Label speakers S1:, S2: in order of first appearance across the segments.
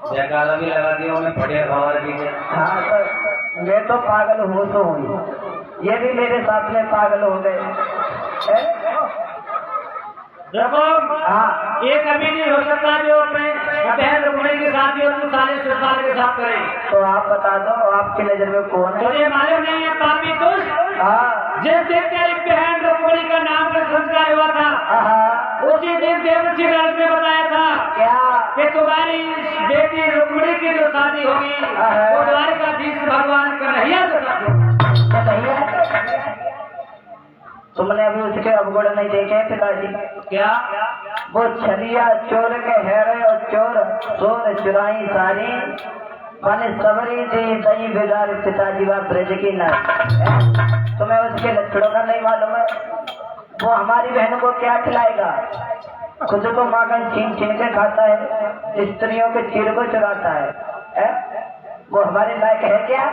S1: जयकारा भी लगा दिया मैं बढ़िया खबर की।
S2: हाँ तो मैं तो पागल हूँ तो हूँ, ये भी मेरे साथ में पागल हो गए।
S1: देखो
S2: हाँ
S1: ये कभी नहीं हो सकता जो अपने बहन रुकने के साथ ही और साले सुसाल के साथ करे।
S2: तो आप बता दो आपकी नजर में कौन है?
S1: मुझे मालूम नहीं है पापी दुष्ट।
S2: हाँ
S1: जिस दिन तेरी बहन रुक्मिणी का नाम पर संस्कार हुआ था
S2: हाँ
S1: उसी दिन देवसी लाल ने बताया था
S2: क्या?
S1: कि तुम्हारी बेटी रुक्मिणी की जो शादी होगी वो द्वारकाधीश भगवान कन्हैया के साथ होगी।
S2: तुमने अभी उसके अवगुण नहीं देखे पिताजी?
S1: क्या?
S2: वो छलिया चोर के हेरे और चोर चोर चुराई सारी मन सबरी दी दही बिगाड़ पिताजी व ब्रज की नारी। तुम्हें उसके लक्षणों का नहीं मालूम है? वो हमारी बहनों को क्या खिलाएगा? खुद को माखन छीन छीन के खाता है, स्त्रियों के चीर को चुराता है? वो हमारे लायक है क्या?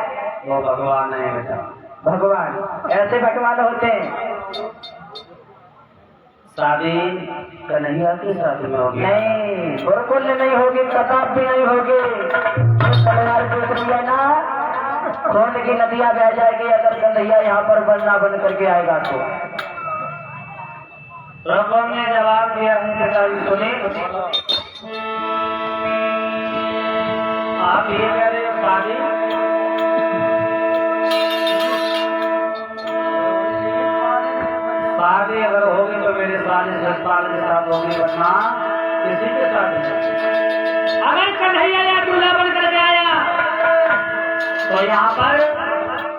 S1: वो भगवान है बेटा।
S2: भगवान ऐसे भगवान होते हैं?
S1: शादी कन्हैया की शादी में होगी?
S2: नहीं, बिल्कुल नहीं होगी, कताब भी नहीं होगी। तलवार देख लिया ना, खून की नदियां बह जाएगी अगर कन्हैया यहाँ पर बनना बन करके आएगा तो।
S1: प्रभु ने जवाब दिया सुनी आप ये कह रहे हो शादी शादी अगर होगी तो मेरे साले जसपाल के साथ होगी वरना किसी के साथ नहीं। अगर कन्हैया या दूल्हा बन करके आया तो यहाँ पर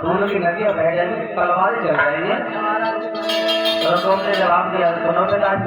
S1: खून की नदियां बह जाएंगी, तलवारें चल जाएंगी। तो तुमने जवाब दिया सुनो पिताजी।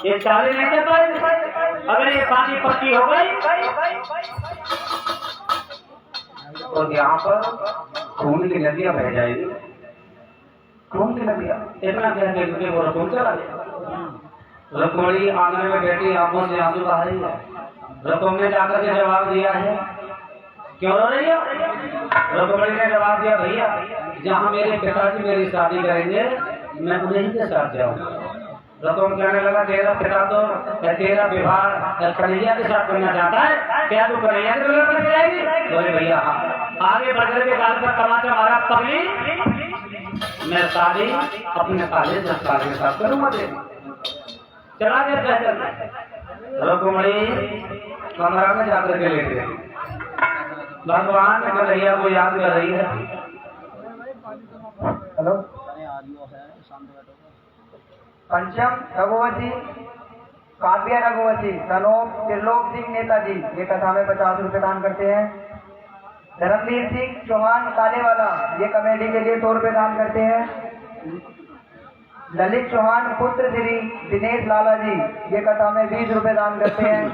S1: ये चाले नहीं कर पाए। अगर ये शादी पक्की हो गई तो यहाँ पर खून की नदियां बह जाएगी। खून की नदियां इतना कह के वो रसूल चला गया। रुक्मिणी आंगन में बैठी आंखों से आंसू बहा रही है। रुक्मिणी ने जाकर के जवाब दिया है, क्यों रो रही हो? रुक्मिणी ने जवाब दिया, भैया जहाँ मेरे पिताजी मेरी शादी करेंगे मैं उन्हीं के साथ जाऊंगा। रुक्म कहने लगा, तेरा पिता तो तेरा विवाह कन्हैया के साथ करना चाहता है, क्या तू कन्हैया के साथ करके जाएगी? बोले भैया हाँ। आगे बढ़कर के गाल पर तमाचा मारा, तभी मैं शादी अपने साले संस्कार के साथ करूंगा। चला गया कहकर रुक्मिणी कमरा में जाकर के लेट गई। भगवान कन्हैया को याद कर रही है।
S2: हेलो, पंचम रघुवंशी काव्य रघुवंशी सनोप त्रिलोक सिंह नेताजी ये कथा में 50 रुपए दान करते हैं। धर्मवीर सिंह चौहान कालेवाला ये कमेटी के लिए 100 रुपए दान करते हैं। ललित चौहान पुत्र श्री दिनेश लाला जी ये कथा में 20 रुपए दान करते हैं।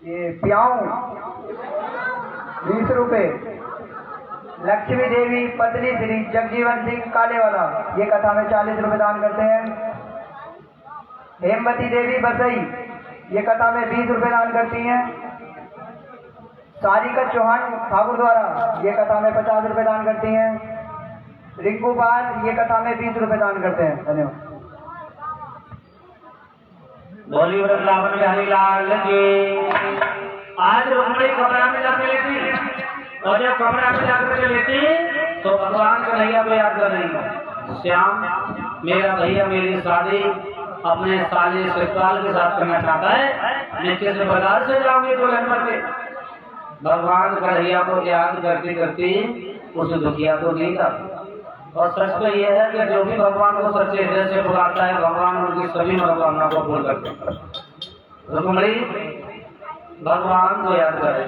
S2: ये प्याऊ 20 रुपए। लक्ष्मी देवी पत्नी श्री जगजीवन सिंह कालेवाला ये कथा में 40 रुपए दान करते हैं। हेमवती देवी बसई ये कथा में 20 रुपए दान करती हैं। सारिका चौहान ठाकुर द्वारा ये कथा में 50 रुपए दान करती हैं। रिंकू पाल ये कथा में 20 रुपए दान करते हैं। धन्यवाद।
S1: बोली वृंदावन बिहारी लाल की। आज रुक्मिणी कमरा में जाके लेती, और जब कमरा में जाकर के लेती तो भगवान कन्हैया को याद कर रही है, श्याम मेरा भैया मेरी शादी अपने साले शिवपाल के साथ करना चाहता है, मैं किस प्रकार से जाऊंगी दुल्हन बन के? भगवान कन्हैया को याद करती करती उस दुखिया को नहीं था। और सच तो यह है कि जो भी भगवान को सच्चे हृदय से पुकारता है भगवान उनकी सभी मनोकामना को पूर्ण करते हैं। रुक्मिणी भगवान को याद करे।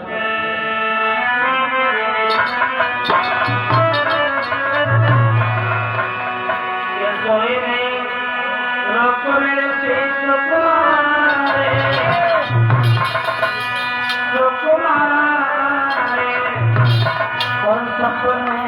S1: कोई नहीं रुक्मिणी से सुकुमारे और सपने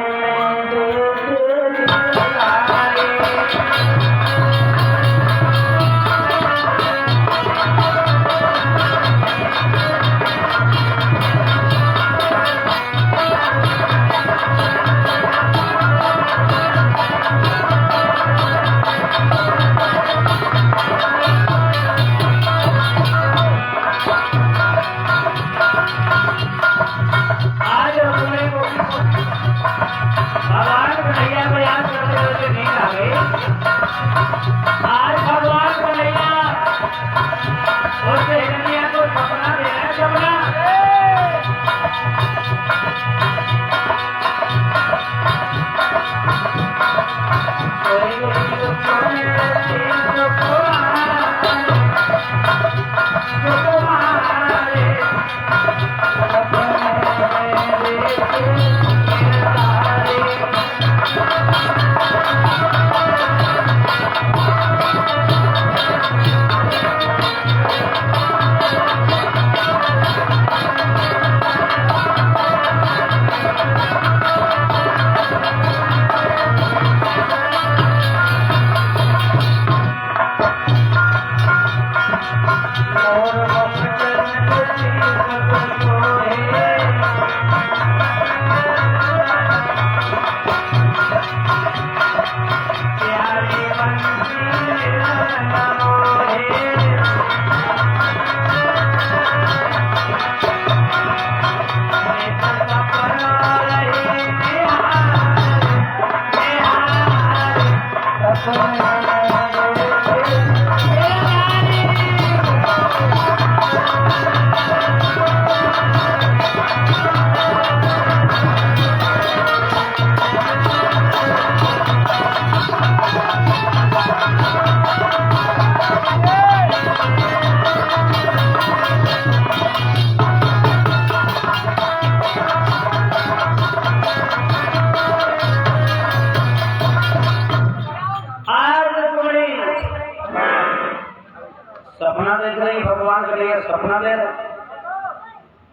S1: सपना दे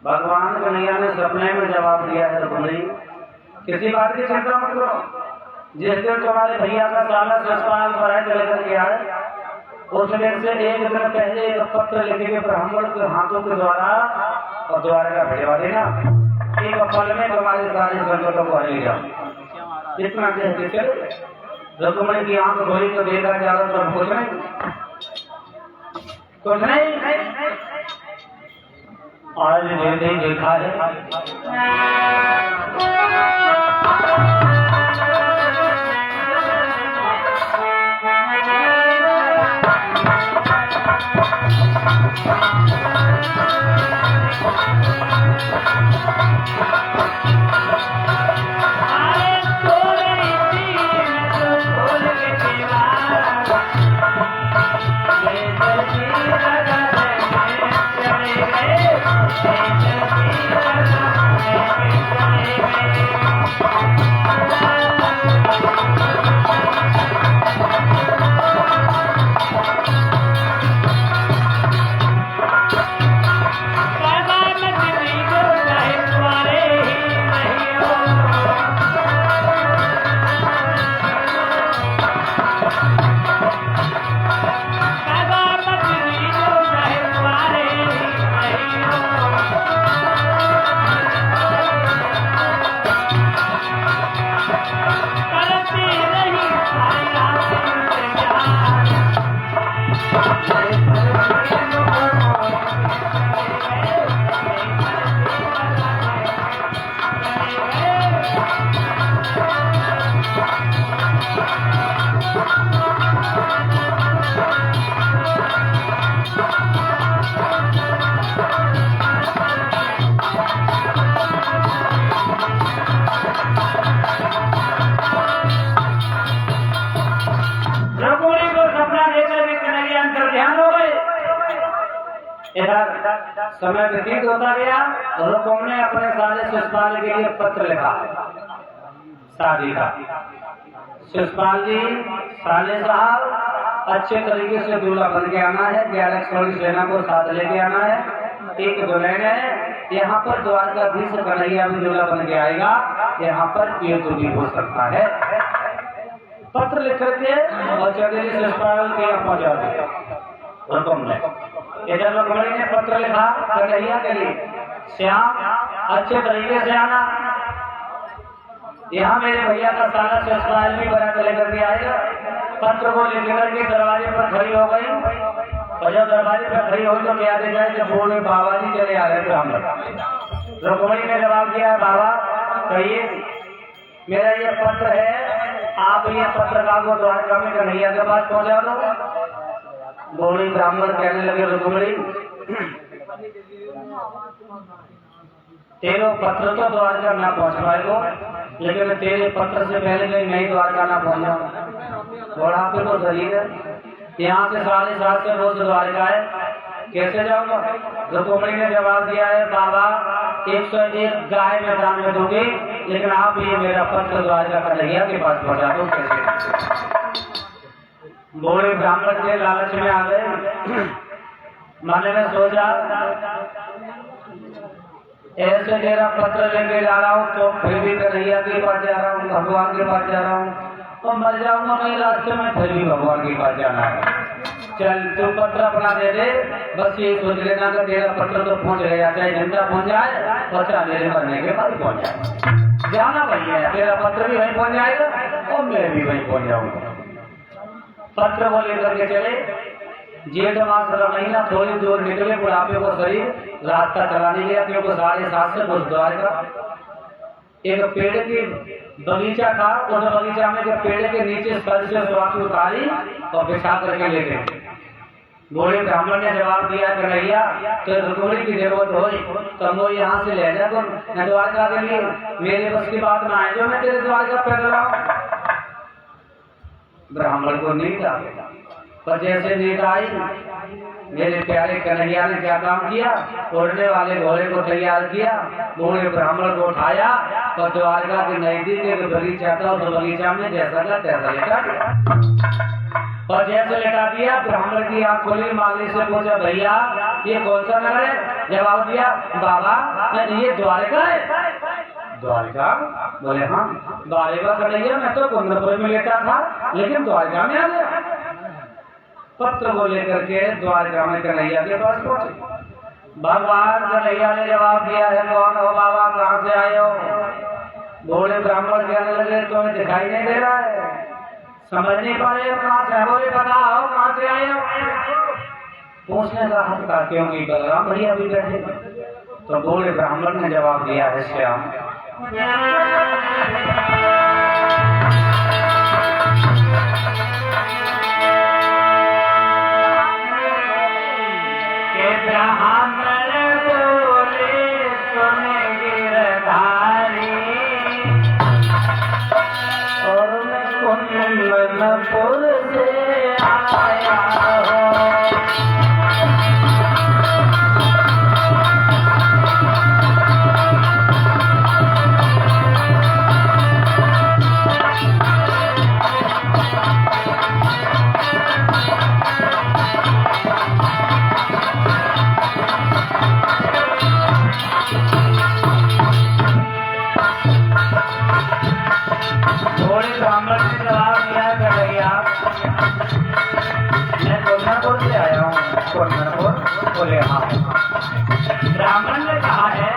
S1: भगवान कन्हैया ने सपने में जवाब दिया है, रुक्मिणी किसी बात की चिंता मत करो। जिस दिन तुम्हारे भैया का साला ससुराल पर है चले कर गया है उस दिन से एक दिन पहले एक पत्र लिख के ब्राह्मण के हाथों के द्वारा और द्वारका भिजवा देना। एक पल में तुम्हारे सारे संकटों को हरे जाओ। इतना कह के चले रुक्मणी की आंख खोली तो देखा चारों तरफ कुछ नहीं, कुछ नहीं। आज देते देखा है समय व्यतीत होता गया। रुक्म ने अपने सारे शिषपाल के लिए पत्र लिखा शादी का। शिषपाल जी साले साहब अच्छे तरीके से दूल्हा बन के आना है, 11 स्वर्ण सेना को साथ लेके आना है, एक दुल्हन है, यहाँ पर द्वारकाधीश कन्हैया भी दूल्हा बन के आएगा, यहाँ पर युद्ध भी हो सकता है। पत्र लिख करके और चौधरी शिषपाल के यहाँ पहुंचा दिया रुक्म ने। इधर रुक्मणी ने पत्र लिखा कन्हैया के लिए, श्याम अच्छे तरीके से आना, यहाँ मेरे भैया का सारा शिषपाल भी बना के लेकर के आएगा। पत्र को लेकर के दरवाजे पर खड़ी हो गई और जब दरवाजे पर खड़ी हुई तो क्या देखा कि बोले बाबा जी चले आ रहे ब्राह्मण। रुक्मणी ने जवाब दिया, बाबा कहिए मेरा ये पत्र है, आप ये पत्रकार को द्वारका में कन्हैया के पास पहुंचा दो। बोली ब्राह्मण कहने लगे, रुक्मणी तेरे पत्र तो द्वारका ना पहुंच पाएगो, लेकिन तेरे पत्र से पहले कहीं नहीं द्वारका ना पहुंच जाऊंगा। बुढ़ापे को शरीर है, यहाँ से 7.5 से रोज द्वारका है, कैसे जाऊंगा। रुक्मणी ने जवाब दिया है, बाबा 101 गाय मैदान में दूंगी, लेकिन आप ये मेरा पत्र द्वारका कन्हैया के पास पहुंचा दो। कैसे बूढ़े ब्राह्मण के लालच में आ गए। मन में सोचा ऐसे मेरा पत्र लेके जा रहा हूँ तो फिर भी कन्हैया के पास जा रहा हूँ, भगवान के पास जा रहा हूँ, तो मर जाऊंगा कहीं रास्ते में, फिर भी भगवान के पास जाना है। चल तू पत्र अपना दे दे, बस ये सोच लेना कि तेरा पत्र तो पहुंच गया, चाहे घंटा पहुंच जाए और चाहे मेरे मरने के बाद पहुंच जाए। जाना भैया, तेरा पत्र भी वहीं पहुंच जाएगा और मैं भी वहीं पहुंच जाऊंगा। पत्र को लेकर के चले। जेठ मास का महीना, थोड़ी दूर निकले, बुढ़ापे को शरीर रास्ता चलाने गया, क्योंकि 7.5 से कुछ द्वारका। एक पेड़ की बगीचा था, उस बगीचा में के पेड़ के नीचे सर से स्वाति उतारी और बिछा करके ले गए। बूढ़े ब्राह्मण ने जवाब दिया, कन्हैया तो रुक्मणी की जरूरत हो तो वो यहाँ से ले जा, तो द्वारका के लिए मेरे बस की बात ना आए जो मैं तेरे द्वारका पैदल आऊं। ब्राह्मण को नींद आ गया, पर जैसे नींद आई, मेरे प्यारे कन्हैया ने क्या काम किया, उड़ने वाले घोड़े को तैयार किया, बूढ़े ब्राह्मण को उठाया और द्वारका के नजदीक एक बगीचा था, उस बगीचा में जैसा था तैसा लेटा दिया। और जैसे लेटा दिया, ब्राह्मण की आंख खोली, माली से पूछा, भैया ये कौन सा नगर है। जवाब दिया, बाबा ये द्वारका है। द्वारका? बोले हाँ। द्वारका कन्हैया मैं तो कुंदपुर में लेटा था, लेकिन द्वारका में आ गया। पत्र को लेकर के द्वारका में कन्हैया के पास पहुंचे। भगवान कन्हैया ने जवाब दिया है, कौन हो बाबा, कहाँ से आए हो? बूढ़े ब्राह्मण कहने लगे, तुम्हें दिखाई नहीं दे रहा है, समझ नहीं पा रहे हो कहाँ से? बोले बताओ कहाँ से आए हो? पूछने का हक था, क्योंकि बलराम भैया भी बैठे। तो बूढ़े ब्राह्मण ने जवाब दिया है, श्याम कुंदनपुर से आया बोले हाँ। ब्राह्मण ने कहा है,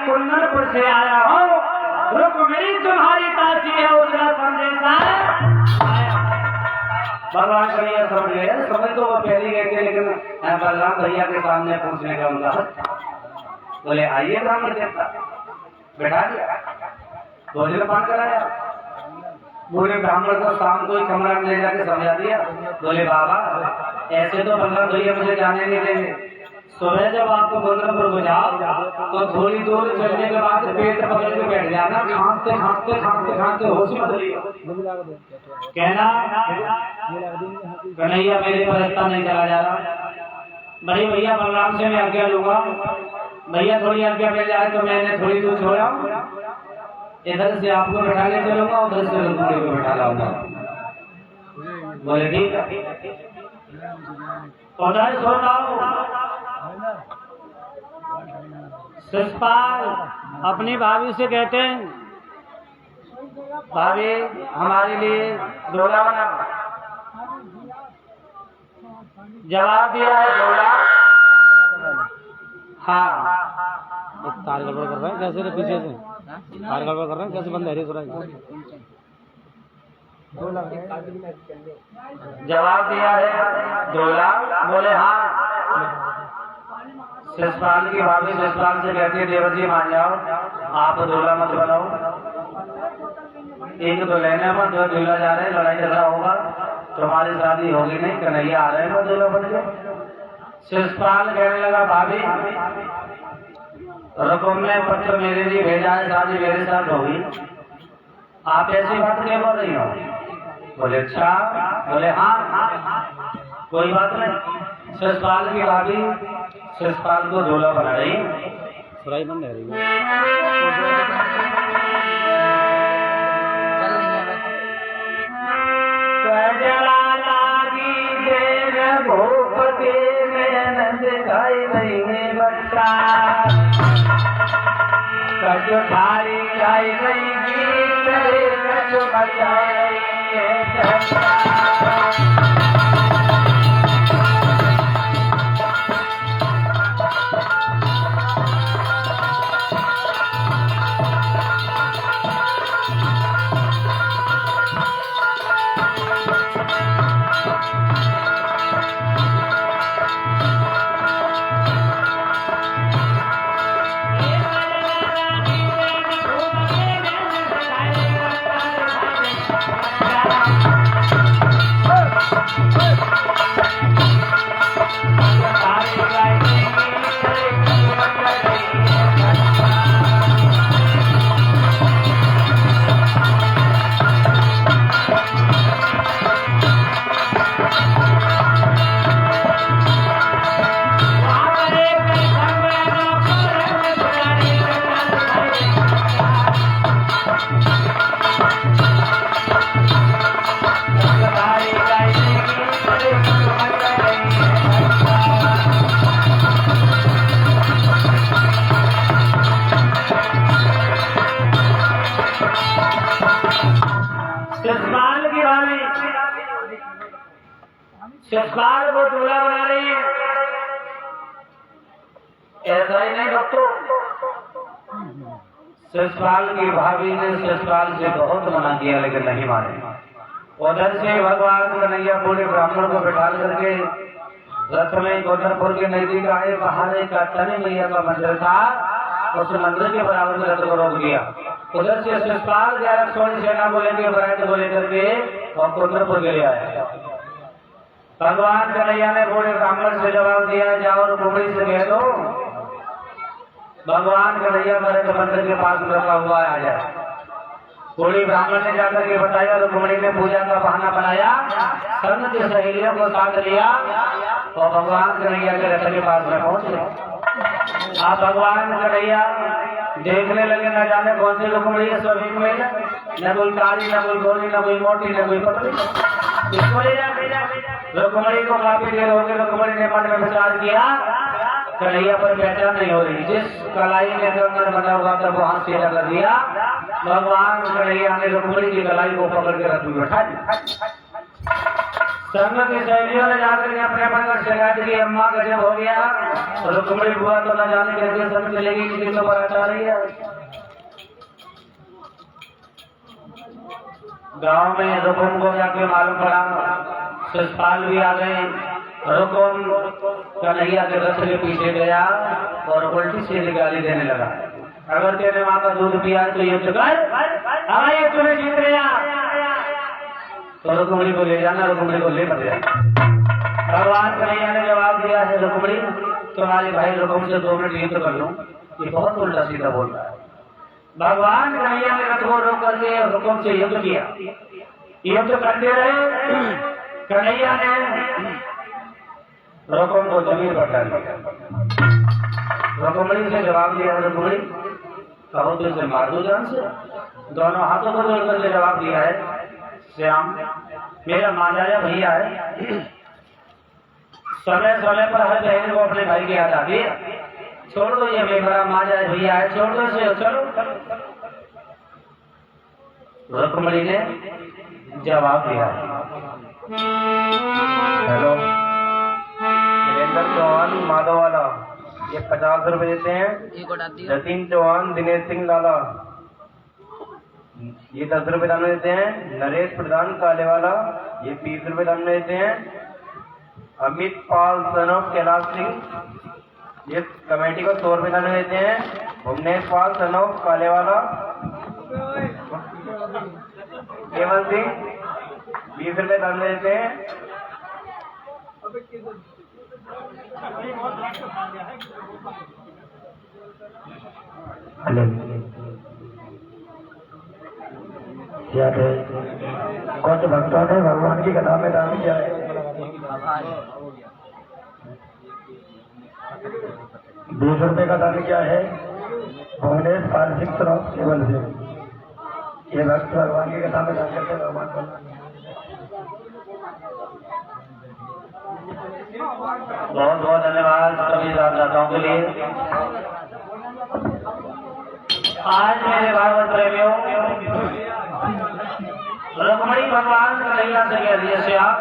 S1: कुंदनपुर से आया हूँ, रुक्मिणी तुम्हारी दासी है, उसका संदेशा आया। भगवान कन्हैया समझ गए, समझ तो वो पहले गए थे, लेकिन बलराम भैया के सामने पूछने का उनका हक। बोले आइए ब्राह्मण देवता, बैठा दिया, भोजन पान कराया। पूरे ब्राह्मण को शाम को कमरा में ले जाके समझा दिया। बोले बाबा ऐसे तो बलराम भैया मुझे जाने नहीं देंगे, सुबह जब आपको कुंदनपुर को जाओ तो थोड़ी दूर चलने के बाद पेट पकड़ के बैठ जाना, खांसते खांसते खांसते खांसते होश मत लियो, कहना कन्हैया मेरे पर रास्ता नहीं चला जा रहा, बड़े भैया बलराम से मैं आज्ञा लूंगा, भैया थोड़ी आज्ञा मिल जाए तो मैंने थोड़ी दूर छोड़ा, इधर से आपको बैठा ले चलूंगा, उधर से रुक्मिणी को बैठा लाऊंगा। बोले ठीक है, उधर सो शिषपाल अपनी भाभी से कहते हैं, भाभी हमारे लिए डोला बना। जवाब दिया है डोला। हाँ
S3: तार गड़बड़ कर रहे हैं कैसे रे, पीछे से तार गड़बड़ कर रहे हैं कैसे, बंद हरी हो रहा है।
S1: जवाब दिया है डोला। बोले हाँ। शिषपाल की भाभी शिषपाल से कहती है, देवर जी मान जाओ, आप डोला मत बनाओ, एक तो लेने पर दो दूल्हा जा रहे हैं, लड़ाई झगड़ा होगा, तुम्हारी शादी होगी नहीं, कन्हैया आ रहे हैं, दूल्हा बन के। शिषपाल कहने लगा, भाभी रकम में पत्र मेरे लिए भेजा है, शादी मेरे साथ होगी, आप ऐसी बात क्यों बोल रही हो? बोले अच्छा। बोले हाँ कोई बात नहीं। शिषपाल की भाभी शिषपाल को झोला बना रही,
S3: सुराई बंद है रही
S1: भूपति में दिखाई नहीं बच्चा, कछु थारी आई नहीं गीत कछु बचाई शिषपाल को दूल्हा बना रही है। ऐसा ही नहीं दोस्तों, शिषपाल की भाभी ने शिषपाल से बहुत मना किया लेकिन नहीं माने। उधर से भगवान कन्हैया पूरे ब्राह्मण को बिठा करके रथ में गोधरपुर के नजदीक आए। बाहर एक कात्यायनी मैया का मंदिर था, उस मंदिर के बराबर में रथ को रोक दिया। उधर से शिषपाल 11 स्वर्ण सेना को लेकर बरात को लेकर के और गोधरपुर के लिए आया। भगवान कन्हैया ने बूढ़े ब्राह्मण से जवाब दिया, जाओ और कुमड़ी से कह दो भगवान कन्हैया मरद मंदिर के पास रखा हुआ आ जाए। बूढ़ी ब्राह्मण ने जाकर के बताया तो कुमड़ी ने पूजा का बहाना बनाया, संग की सहेलियों को साथ लिया और भगवान कन्हैया के रथ के पास में पहुंच गए। आप भगवान कन्हैया देखने लगे, न जाने कौन सी कुमड़ी है सभी में, न कोई काली, न कोई गोरी, न कोई मोटी, न कोई पतली। रुक्मणी को काफी देर हो गई। रुक्मणी ने मन में विचार किया, कन्हैया पर पहचान नहीं हो रही। जिस कलाई में कंगन बना हुआ था वो हाथ सीधा कर दिया। भगवान कन्हैया ने रुक्मणी की कलाई को पकड़ के रथ में बैठा दिया। संग की सहेलियों ने जाकर के अपने मन में शिकायत की, अम्मा का जब हो गया रुक्मणी बुआ तो न जाने कैसे संग चलेगी, किसी को बारात आ रही है। गांव में रुकुम को जाके मालूम पड़ा, शिषपाल भी आ गए। रुकुम कन्हैया के रथ के पीछे गया और उल्टी सीधी गाली देने लगा, अगर तेरे माँ का दूध पिया तो ये चुकर ये तुम्हें जीत गया तो रुक्मणी को ले जाना, रुक्मणी को ले मत जाना। भगवान कन्हैया ने जवाब दिया है, रुक्मणी तुम्हारे भाई रुकुम से 2 मिनट युद्ध कर लूं, ये बहुत उल्टा सीधा बोल रहा है। भगवान कन्हैया ने रथ को रोक करके रुकुम से युद्ध किया। युद्ध करते रहे। कन्हैया ने रुकुम को जमीन पर डाल दिया। रुक्मणी से जवाब दिया, रुक्मणी कहो तो इसे मार दो जान से। दोनों हाथों को जोड़ करके जवाब दिया है, श्याम मेरा मांझाया भैया है, समय समय पर हर बहन को अपने भाई की याद आती है। छोड़ दो, ये मेरा मांझाया भैया है, छोड़ दो इसे, चलो। रुक्मणी ने जवाब दिया, हेलो वीरेंद्र चौहान माधोवाला, ये 50 रुपए देते हैं। जतीन चौहान, दिनेश सिंह लाला, ये 10 रुपए दान में देते हैं। नरेश प्रधान कालेवाला, ये 20 रुपए दान में देते हैं। अमित पाल सन ऑफ कैलाश सिंह, ये कमेटी को 100 रुपए दान में देते हैं। भुवनेश पाल सन ऑफ कालेवाला, केवल सिंह 20 रुपए दान में देते हैं। याद है कौन से भक्तों ने भगवान की कथा में दान किया है? 20 रुपए का दान किया है भुवनेश पाल सिंह सराफ केवल से। ये भक्त भगवान की कथा में दान करते हैं भगवान को। बहुत बहुत धन्यवाद सभी दाताओं के लिए। आज मेरे भागवत प्रेमियों रुक्मणी भगवान कन्हैया से कह दिया से आप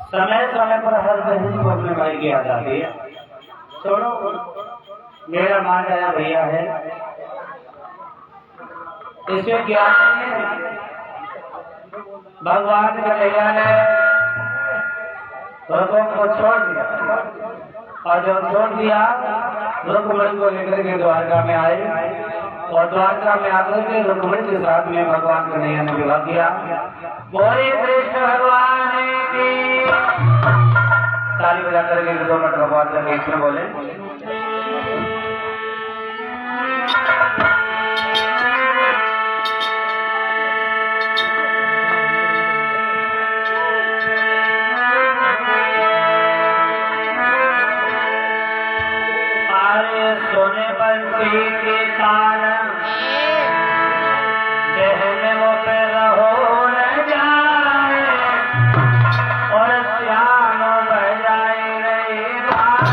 S1: समय समय पर हर बहन को अपने भाई की याद आती है। छोड़ो, मेरा मान आया भैया है, इसे क्या भगवान कन्हैया ने रुक्मणी को छोड़ दिया, और जब छोड़ दिया रुक्मणी को लेकर के द्वारका में आए, और द्वारका में आकर के रुक्मणी के साथ में भगवान कन्हैया ने विवाह किया। बोले कृष्ण भगवान की ताली बजा करके 2 मिनट भगवान का गीत में बोले। सोने बंसी के तान बहन वो पे रहो न जाए, और सियानो बजाए रही बात।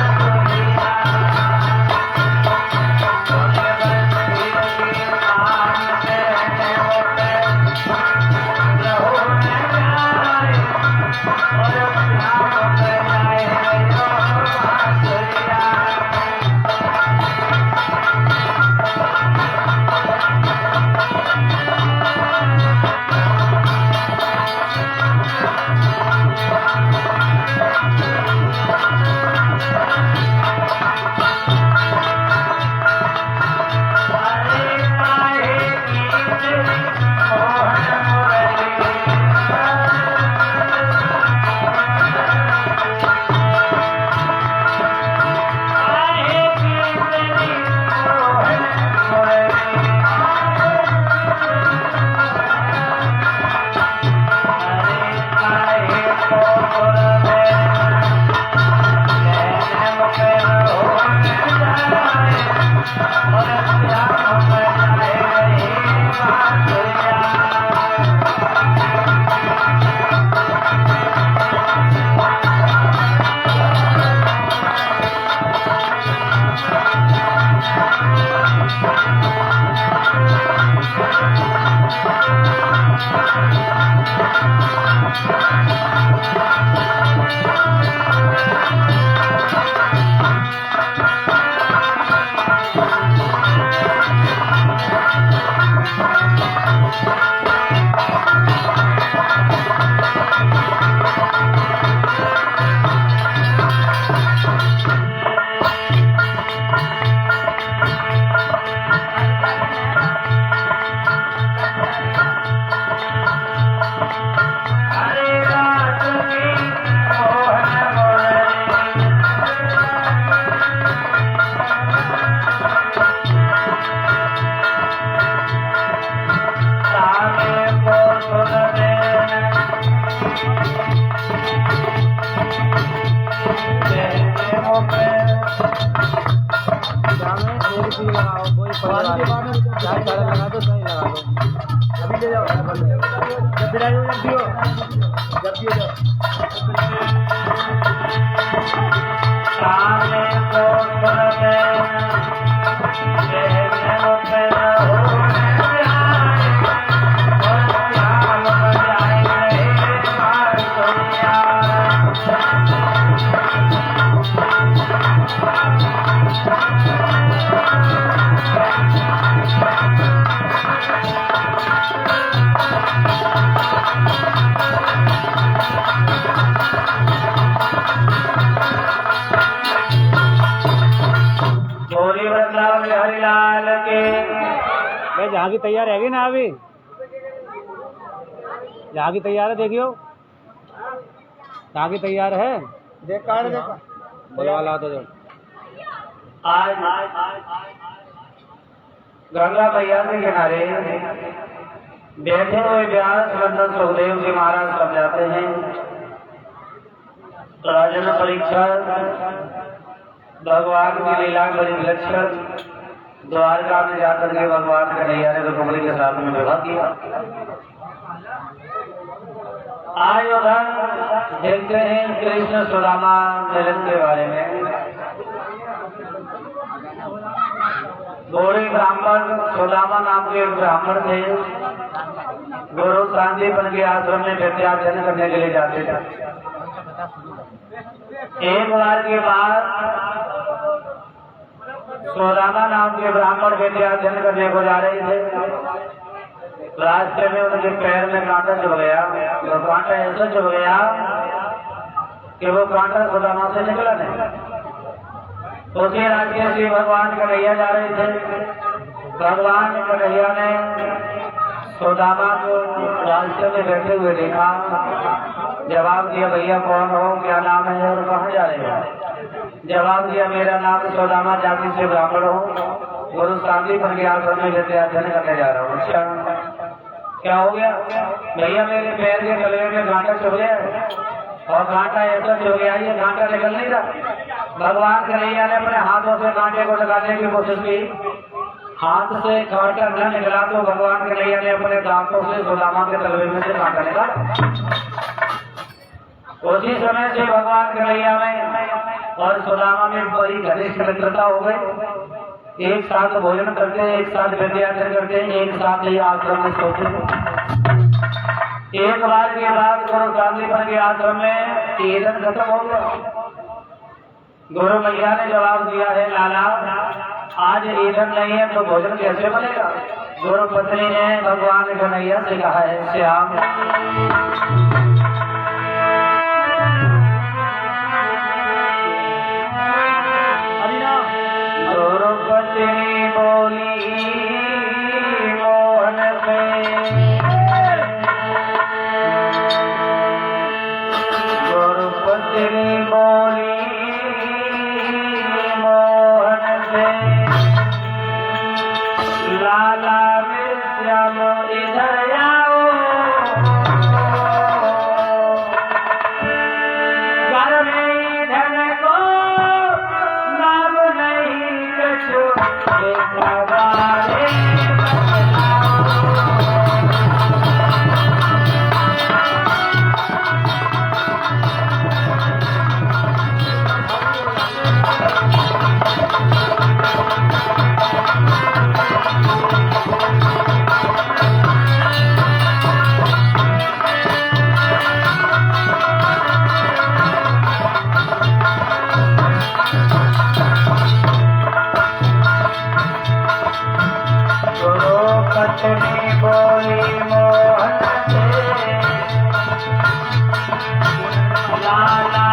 S3: चार ताला लगा दो, सही लगा दो। अभी ले जाओ, जब भी आइए, जब भी हो, जब भी हो जाओ।
S1: सामने को सुनते कहने पे हो हरिलाल के
S3: भाई जहाँ की तैयार हैगी ना, अभी जहाँ की तैयार है देखियो, जहाँ की तैयार है देख कार देखा बोला वाला तो जो
S1: आज गंगा मैया के किनारे बैठे हुए व्यास नंदन सुखदेव जी महाराज समझाते हैं, राजन परीक्षा भगवान की लीला बड़ी विलक्षण, द्वारका में जाकर के भगवान कन्हैया ने रुक्मिणी के साथ में विवाह किया। आज उधर देखते हैं कृष्ण सुदामा मिलन के बारे में। गोरे ब्राह्मण सुदामा नाम के ब्राह्मण थे, गुरु शांतिपन के आश्रम में विद्यार्जन करने के लिए जाते थे। एक बार के बाद सुदामा नाम के ब्राह्मण विद्यार्जन करने को जा रहे थे। रास्ते में उनके पैर में कांटा चुभ गया। वो कांटा ऐसा चुभ गया कि वो कांटा सुदामा से निकला नहीं। उसी रास्ते से भगवान कन्हैया जा रहे थे। भगवान कन्हैया ने सुदामा को रास्ते में बैठे हुए देखा, जवाब दिया, भैया कौन हो, क्या नाम है और कहाँ जा रहे हो? जवाब दिया, मेरा नाम सुदामा, जाति से ब्राह्मण हूँ, गुरु शांतिपन के आश्रम में विद्यार्जन करने जा रहा हूँ। अच्छा क्या हो गया? भैया मेरे पैर के गले में कांटा चुभ गया है, और कांटा ऐसा चुभ गया, ये कांटा निकल नहीं रहा। भगवान कन्हैया ने अपने हाथों से कांटे को निकालने की कोशिश की, हाथ से कांटा न निकला तो भगवान कन्हैया ने अपने दांतों से सुदामा के तलवे में से कांटा निकाला। उसी समय से भगवान कन्हैया में और सुदामा में बड़ी घनिष्ठ मित्रता हो गई। एक साथ भोजन करते, एक साथ विद्यार्जन करते, एक साथ ही आश्रम में सोते। एक बार के बाद गुरु शांतिपन के आश्रम में ईंधन खत्म हो गया। गुरु मैया ने जवाब दिया है, लाला आज ईंधन नहीं है तो भोजन कैसे बनेगा? गुरु पत्नी ने भगवान कन्हैया से कहा है, श्याम गुरु पत्नी बोली मोहन से, गुरु पत्नी बोली मोहन से, लाला में श्याम इधर आओ, घर में धन को नाम नहीं कछु, पत्नी बोली मोहन से, लाला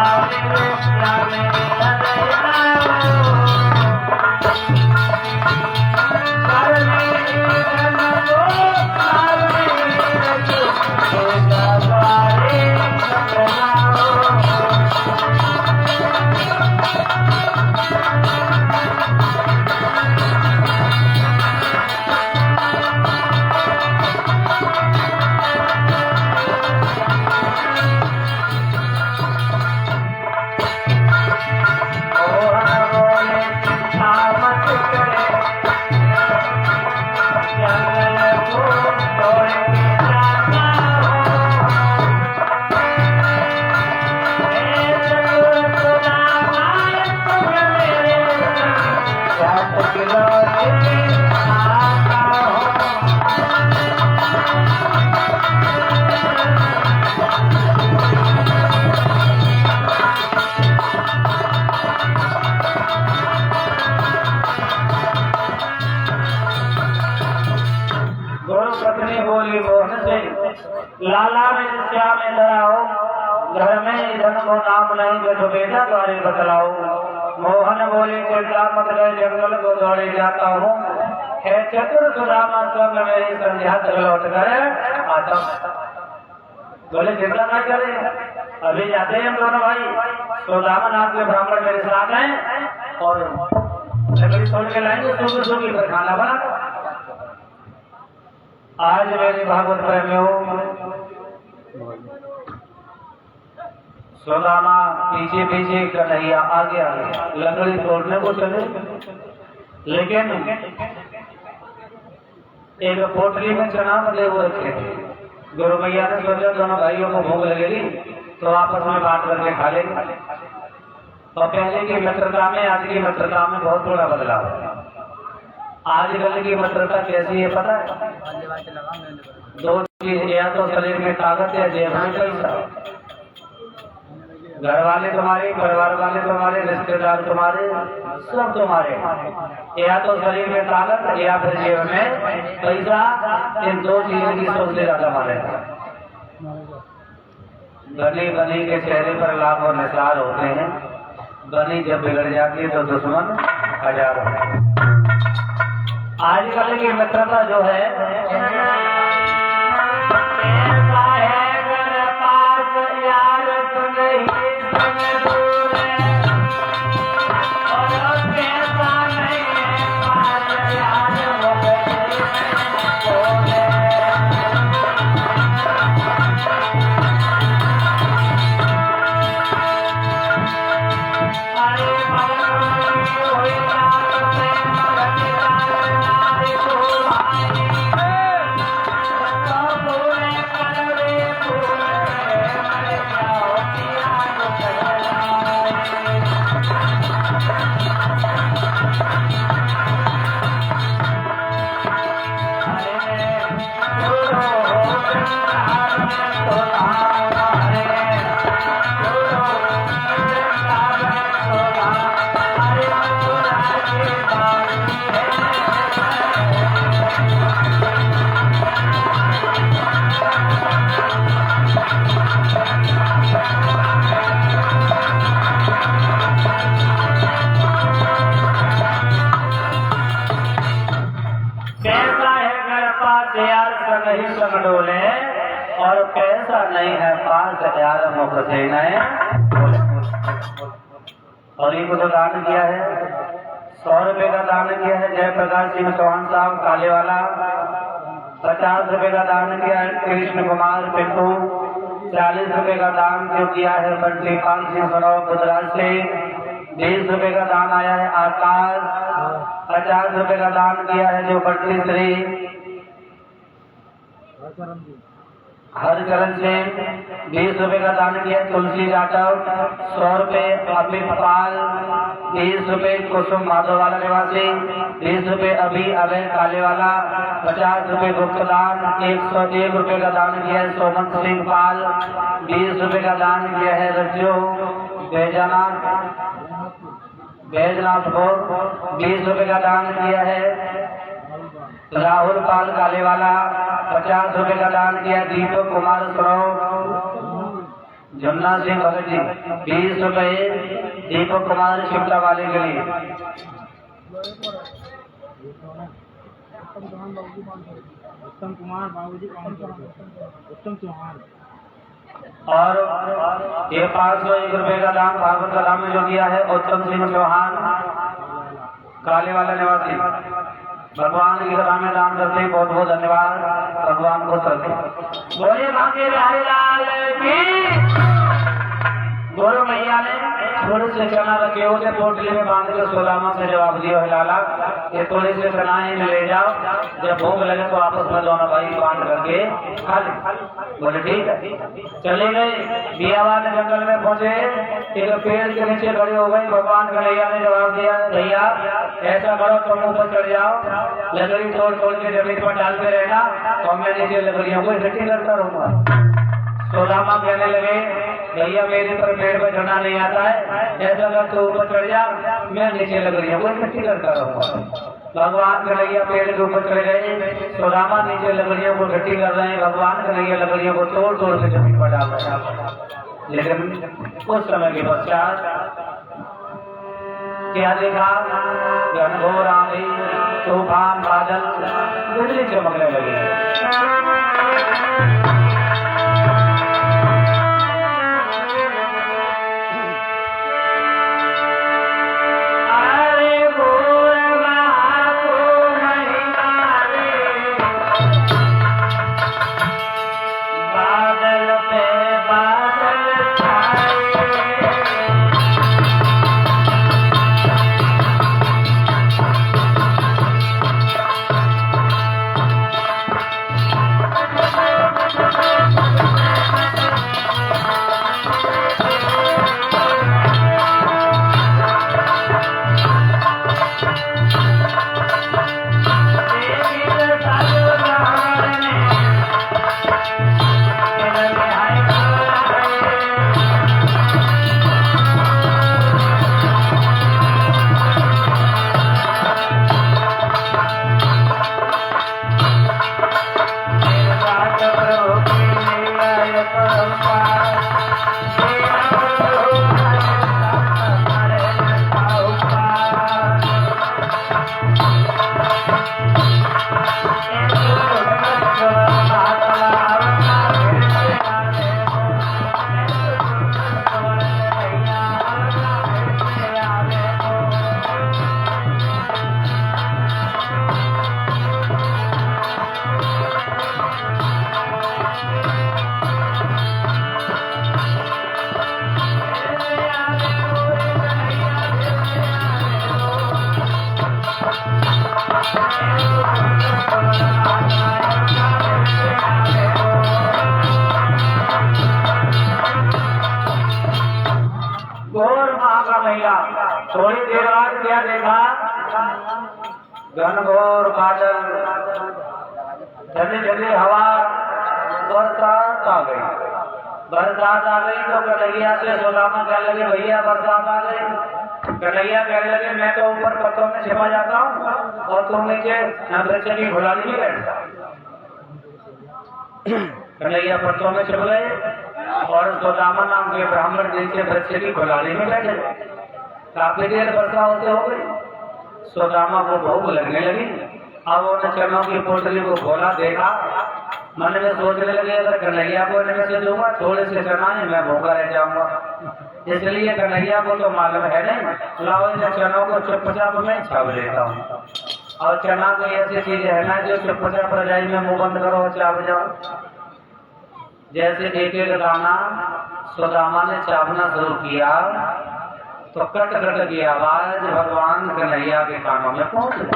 S1: को नाम नहीं बैठो बेटा द्वारे बतलाओ। मोहन बोले चिंता मत रहे जंगल को दौड़े जाता हूँ। है चतुर सुदामा संग मेरी संध्या तक लौट कर आता हूँ। बोले चिंता न करे, अभी जाते हैं हम दोनों भाई। सुदामा नाम के ब्राह्मण मेरे साथ हैं और लकड़ी तोड़ के लाएंगे, सूखी सूखी पर खाना बना। आज मेरे भागवत प्रेमियों सुदामा पीछे पीछे कन्हैया आगे आगे लकड़ी तोड़ने को चले, लेकिन एक पोटली में चना बने हुए रखे थे। गुरु मैया ने सोचा दोनों भाइयों को भूख लगेगी तो आपस में बात करके खा लेंगे। और पहले की मित्रता में आज की मित्रता में बहुत बड़ा बदलाव है। आजकल की मित्रता कैसी है पता है? दो चीज, या तो शरीर में ताकत या जेब में पैसा। घर वाले तुम्हारे, परिवार वाले तुम्हारे, रिश्तेदार तुम्हारे, सब तुम्हारे। या तो शरीर में ताकत या फिर जेब में पैसा। इन दो चीजों की सबसे ज्यादा मारे। बनी बनी के चेहरे पर लाखों निसार होते हैं, बनी जब बिगड़ जाती है तो दुश्मन हजार होते हैं। आजकल की मित्रता जो है ऐसा है, घर पास यार सुन दूर है, और कैसा नहीं है पास यार वो नहीं समडोले और पैसा नहीं है पास यार मुख से नए। और इनको तो दान किया है 100 रुपए का दान किया है जयप्रकाश सिंह चौहान साहब काले वाला। 50 रुपए का दान किया है कृष्ण कुमार पिंटू। 40 रुपए का दान जो किया है बंटीपाल सिंह सराव गुजरात से। 20 रुपए का दान आया है आकाश। 50 रुपए का दान किया है जो बंटी श्री हरचरण से। 20 रुपए का दान किया तुलसी जाटव। 100 रुपए अमित पाल। 20 रुपए कुसुम माधव वाला निवासी। 20 रुपए अभी अभय काले वाला। 50 रुपए गुप्त दान। 101 रुपए का दान किया है सोमन सिंह पाल। 20 रुपए का दान किया है रज्जू बैजनाथपुर। 20 रुपए का दान किया है राहुल पाल काले वाला। 50 रुपए का दान किया दीपक कुमार सराव जमुना सिंह भगत जी। 20 रुपए दीपक कुमार शिमला वाले के लिए।
S3: उत्तम कुमार बाबूजी उत्तम चौहान।
S1: और ये 501 रुपए का दान भागवत कथा में जो किया है उत्तम सिंह चौहान काले वाला निवासी। भगवान की कथा में दान करते बहुत बहुत धन्यवाद। भगवान को करते बोले भाग्य लाल की। गुरु मैया ने थोड़े से चना रखे होते पोटली में बांध कर सुदामा से जवाब दिया है लाला ये थोड़े से चनाएं ले जाओ, जब भूख लगे तो आपस में दोनों भाई बांध करके खा ले। बोले ठीक है। चले गए बियावान जंगल में पहुंचे। एक पेड़ के नीचे खड़े हो गए। भगवान कन्हैया ने जवाब दिया भैया ऐसा करो तुम ऊपर चढ़ जाओ, लकड़ी तोड़ तोड़ के जमीन पर डालते रहना और मैं नीचे लकड़ियों को इकट्ठी करता रहूंगा। सुदामा कहने लगे भैया मेरे पर पेड़ पर चढ़ना नहीं आता है, ऐसा अगर तू ऊपर चढ़ जा मैं नीचे लकड़ियों को इकट्ठी करता रहूंगा। भगवान कन्हैया पेड़ के ऊपर चढ़ गए। सुदामा नीचे लकड़ियों को इकट्ठी कर रहे हैं। भगवान कन्हैया लकड़ियों को तोड़ तोड़ के जमीन पर डाल रहे हैं। लेकिन कुछ समय के पश्चात क्या देखा, घनघोर आंधी, तूफान, बादल, बिजली चमकने लगी। थोड़ी देर बाद क्या देखा, घनघोर बादल, ठंडी ठंडी हवा, बरसात आ गई। बरसात आ गई तो कन्हैया से सुदामा कहने लगे, भैया बरसात आ गई। कन्हैया कहने लगे, मैं तो ऊपर पत्तों में छिपा जाता हूँ और तुम नीचे वृक्ष की घुलाने में बैठता। कन्हैया पत्तों में छिप गए और सुदामा नाम के ब्राह्मण नीचे वृक्ष की घुलाने में बैठे। काफी देर वर्षा होते हो गई, सुदामा को भूख लगने लगी। अब उन्होंने चनों की पोटली को खोला, देखा, मन में सोचने लगे अगर कन्हैया को इनमें से दूंगा थोड़े से चना है, मैं भूखा रह जाऊंगा। इसलिए कन्हैया को तो मालूम है नहीं, लाओ इन चनों को चुपचाप में छाप लेता हूँ। और चना कोई ऐसी चीज है ना जो चुपचाप रजाई में मुंह बंद करो और चाप जाओ। जैसे एक एक दाना सुदामा ने चापना शुरू किया तो कट कट की आवाज भगवान कन्हैया के कानों में पहुंच गई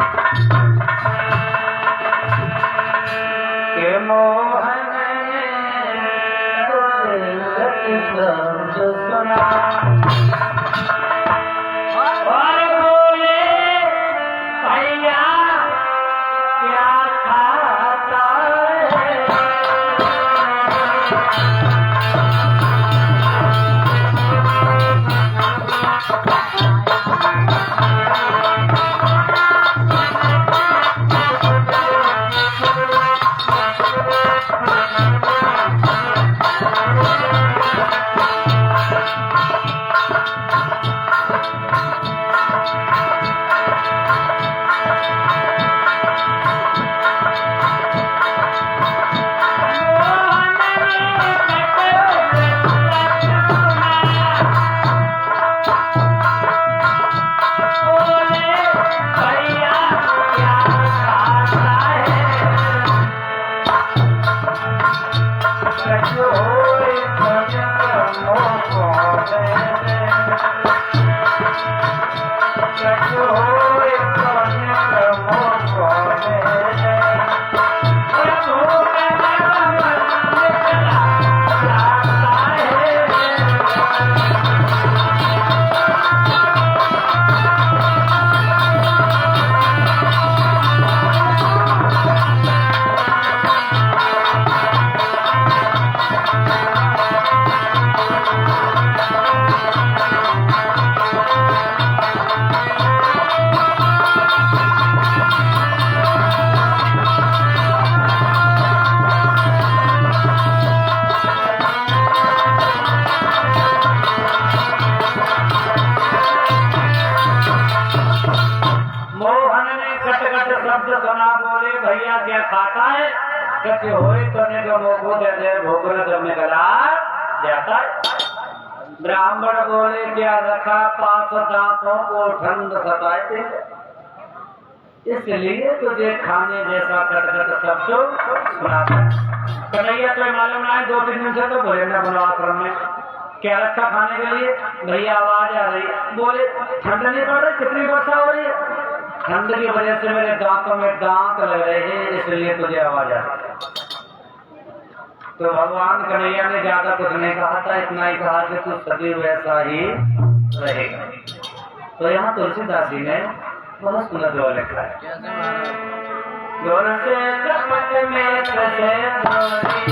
S1: के मोहन सुना और बोले भैया क्या खाता है। शब्द सुना बोले भैया क्या खाता है, कहते होए तो ने जो मोको दे दे भोगल जब में गला जाता है। ब्राह्मण बोले क्या रखा पास दांतों को ठंड सताए, इसलिए तुझे खाने जैसा कटकट शब्द सुनाता। कन्हैया तो मालूम ना है, 2-3 दिन से तो बोले ना बोलो आश्रम में क्या रखा खाने के लिए। भैया आवाज आ रही, बोले ठंड नहीं पड़ रही, कितनी वर्षा हो रही है, ठंड की वजह से मेरे दांतों में दांत लग रहे हैं, इसलिए तुझे आवाज आ रही। तो भगवान कन्हैया ने ज्यादा कुछ नहीं कहा था, इतना ही कहा कि तू सदैव वैसा ही रहेगा। तो यहाँ तुलसीदास जी ने बहुत सुंदर दुआ लिखा है। गुर से कपट में फंसे मोरी,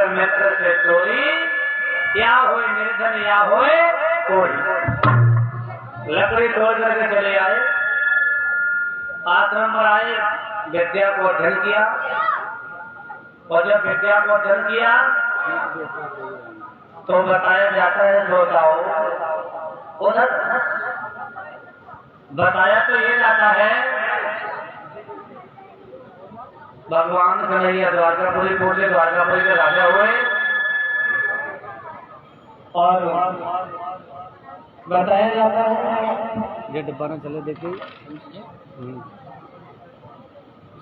S1: मित्र से चोरी, या होए निर्धन या होए कोई। लकड़ी तोड़ करके चले आए, आश्रम पर आए, विद्या को अध्ययन किया, और जब विद्या को अध्ययन किया तो बताया जाता है, बताओ उधर बताया तो ये जाता है, भगवान कन्हैया द्वारकापुरी पूर्व द्वारकापुरी के राजा हुए, और बताया जाता है
S3: ये डिब्बा ना चले देखिए।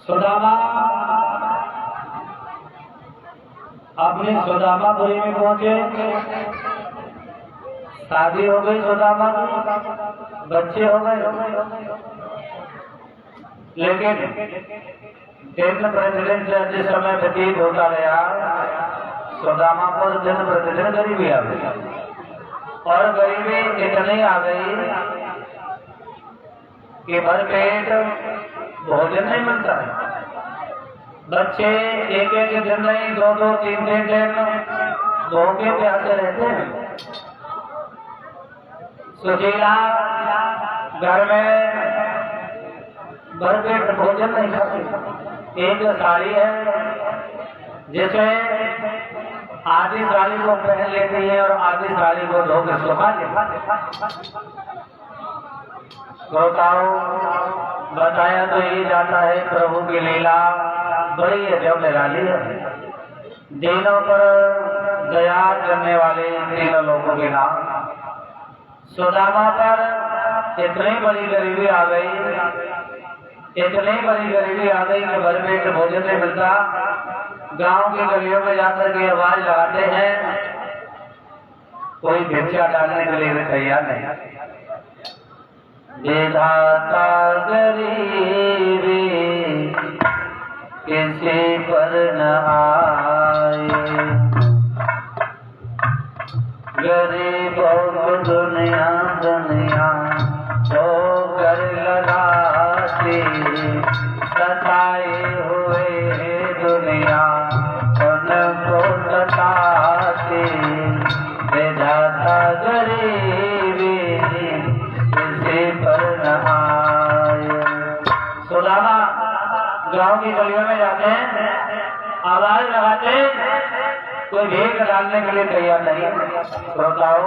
S1: सुदामा अपने सुदामापुरी में पहुंचे, शादी हो गई सुदामा की, बच्चे हो गए, लेकिन दिन प्रतिदिन से जिस समय व्यतीत होता गया, सुदामा पर दिन प्रतिदिन गरीबी आ गई, और गरीबी इतनी आ गई कि भर पेट भोजन नहीं मिलता है। बच्चे एक एक दिन नहीं, 2-2, 3-3 दिन भूखे प्यासे रहते हैं। सुशीला घर में भर पेट भोजन नहीं खाती। एक साड़ी है जिसे आधी साड़ी को पहन लेती है और आधी साड़ी को धो के सुखा लेती। बताया तो ये जाता है, प्रभु की लीला बड़ी अजब निराली है। दिनों पर दया करने वाले तीनों लोगों के नाम। सुदामा पर इतनी बड़ी गरीबी आ गई, इतनी बड़ी गरीबी आ गई कि भर पेट भोजन नहीं मिलता। गांव की गलियों में जाकर के आवाज लगाते हैं, कोई भिक्षा डालने के लिए भी तैयार नहीं। विधाता गरीबी किसी पर न आए, गरीबों को दुनिया दुनिया तो कर लगाती, सताए हुए दुनिया उनको सताती। गांव की गलियों में जाते हैं, आवाज लगाते हैं, कोई भीख डालने के लिए तैयार नहीं। श्रोताओं,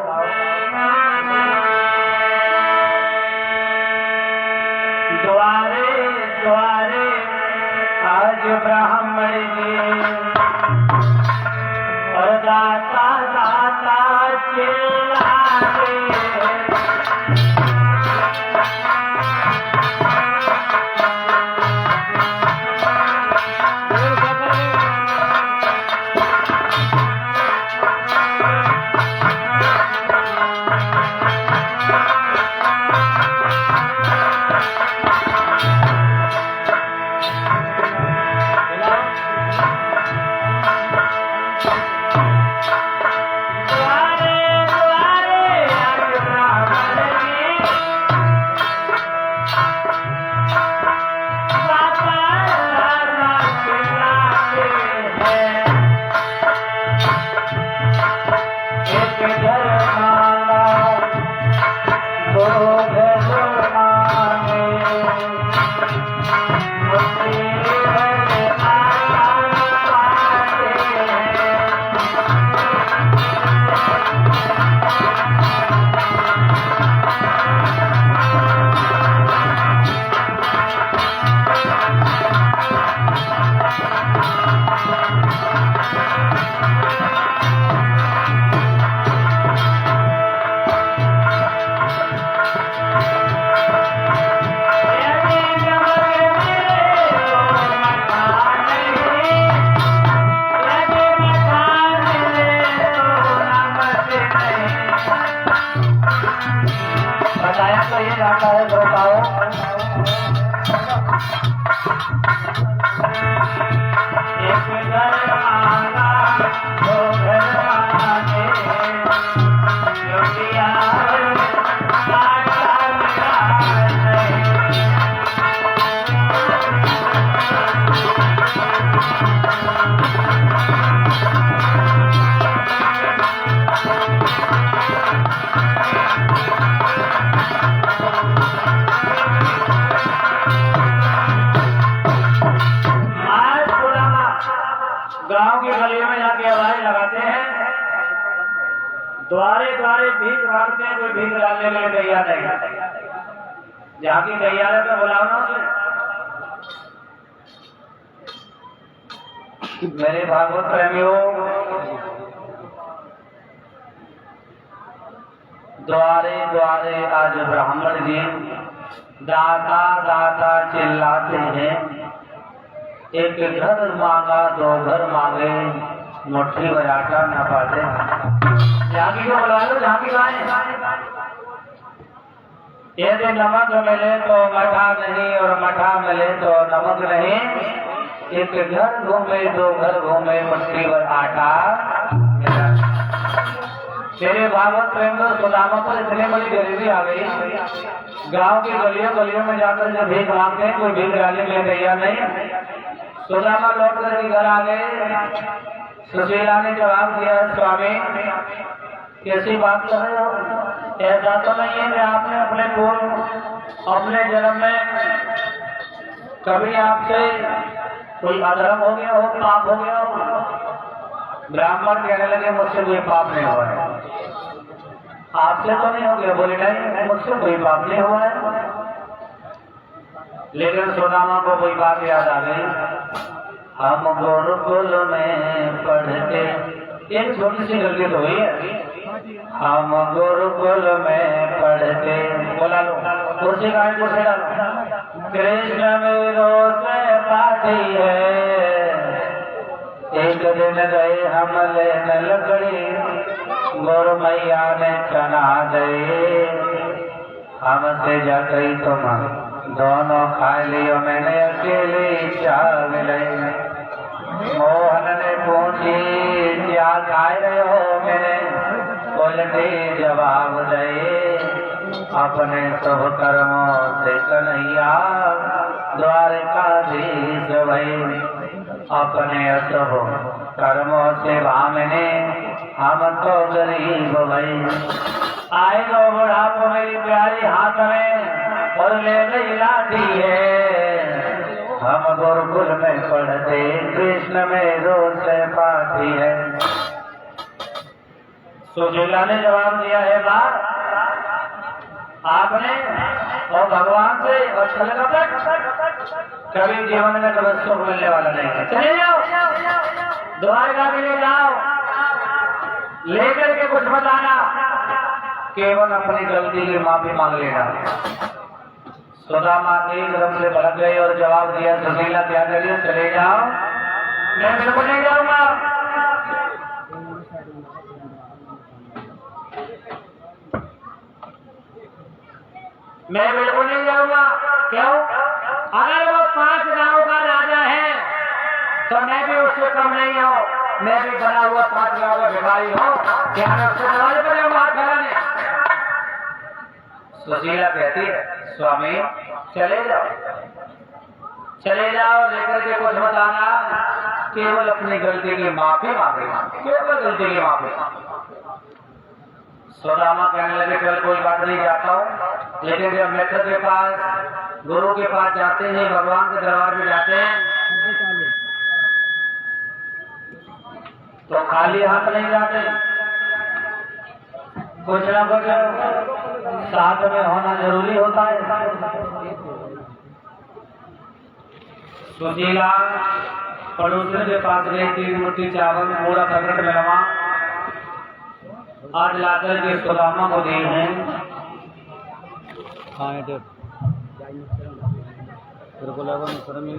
S1: द्वारे द्वारे आज ब्राह्मण जी और दाता दाता चिल्लाते बताया तो ये जाता है। श्रोताओं, एक घर आना दो घर आने योगिया गांव की गलियों में जाके आवाज लगाते हैं, द्वारे द्वारे भीख मांगते हैं, कोई भीख डालने के लिए तैयार नहीं। जहाँ की तैयार है तो बुलाओ ना उसे। मेरे भागवत प्रेमियों, द्वारे द्वारे आज ब्राह्मण जी दाता दाता चिल्लाते हैं। एक घर मांगा दो घर मांगे, मुट्ठी भर आटा न पाते। झांकी को बुला लो, झांकी गाए। यदि नमक मिले तो मठा नहीं और मठा मिले तो नमक नहीं। एक घर घूमे दो घर घूमे, मुट्ठी भर आटा मिला। मेरे भागवत प्रेम में सुदामा पर इतनी बड़ी गरीबी आ गई, गांव की गलियों गलियों में जाकर जो भीख मांगते हैं, कोई भीख डालने के लिए तैयार नहीं। सुदामा लौट कर घर आ गए। सुशीला ने जवाब दिया, स्वामी कैसी बात कर रहे हो? ऐसा तो नहीं है कि आपने अपने पूर्व अपने जन्म में कभी आपसे कोई अधर्म हो गया हो, पाप हो गया हो? ब्राह्मण कहने लगे, मुझसे कोई पाप नहीं हुआ है। आपसे तो नहीं हो गया? बोले नहीं, मुझसे कोई पाप नहीं हुआ है। लेकिन सुदामा को कोई बात याद आ गई। हम गुरुकुल में पढ़ते, एक छोटी सी गलती तो हुई है। हम गुरुकुल में पढ़ते, बोला लो कुर्सी का कुर्सी डालो। कृष्ण मेरो से पाती है, एक दिन गए हम लेने लकड़ी, गुरु मैया ने चना दे, हमसे जा गई तुम दोनों खा लियो, मैंने अकेले चाव मिले। मोहन ने पूछी क्या खाए रहे हो मेरे, उल्टे जवाब दे, अपने शुभ कर्मों से कन्हैया द्वारकाधीश भई, अपने अशुभ कर्मों से भामने हम तो गरीब भई। आए लो बुढ़ापो मेरी प्यारी हाथ में और ले गई लाठी है,
S2: हम गुरुकुल में पढ़ते कृष्ण में रोज पाती है। सुशीला ने जवाब दिया है बात आपने और भगवान से और छल कपट कभी जीवन में कभी सुख मिलने वाला नहीं है। चले जाओ द्वारका के लिए जाओ, लेकर के कुछ बताना, केवल अपनी गलती की माफी मांग लेना। सुदामा एक तरफ से भड़क गई और जवाब दिया सुशीला क्या करिए चले जाओ, मैं बिल्कुल नहीं जाऊंगा। मैं बिल्कुल नहीं जाऊंगा। क्यों? अगर वो 5 गांवों का राजा है तो मैं भी उससे कम नहीं हूँ। मैं भी बना हुआ 5 गांव का भिखारी हूँ। क्या मैं उससे दरवाजे पर जाऊंगा हाथ फैलाने? सुशीला कहती है स्वामी चले जाओ, चले जाओ, लेकर के कुछ बताना, केवल अपनी गलती की माफी मांगेगा, केवल गलती की माफी। सुदामा कहने लगे चल कोई बात नहीं, जाता हूँ, लेकिन जब मित्र के पास गुरु के पास जाते हैं, भगवान के दरबार में जाते हैं तो खाली हाथ नहीं जाते, कुछ ना कुछ साथ में होना जरूरी होता है। सुशीला पड़ोसी के पास गई, 3 मुट्ठी चावल पूरा प्रकट मेहमा आज लाकर के सुदामा को दी है।
S3: हाँ तेरे को लगा शर्म ही।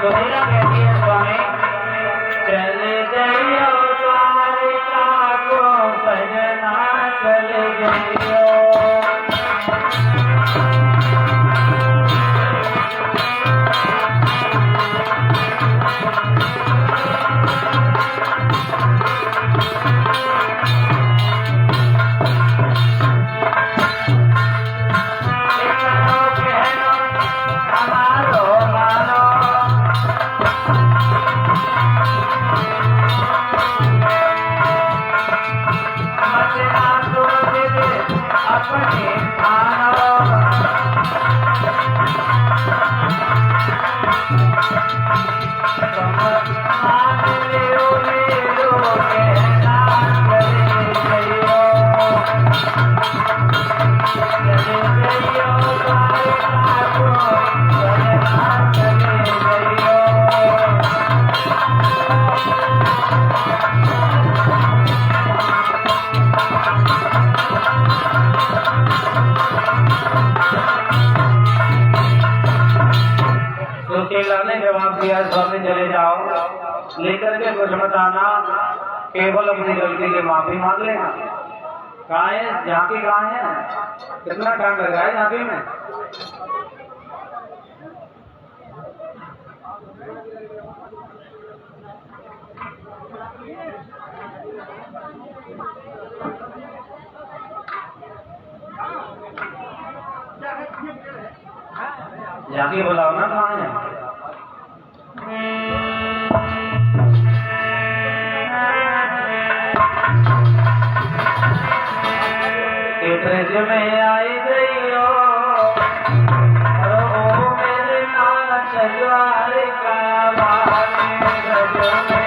S2: सुशीला कहती है स्वामी चले गइयो द्वारिका को सजना चले गइयो। स्वामी चले जाओ, लेकर के कुछ मत आना, केवल अपनी गलती की माफी मांग लेना। कहाँ है झांकी? कहाँ है? कितना टाइम लग रहा है झांकी में? झांकी बुलाओ ना, कहाँ है? ब्रज में आई गई हो ओ मेरे नाच द्वारिका वाले ब्रज में।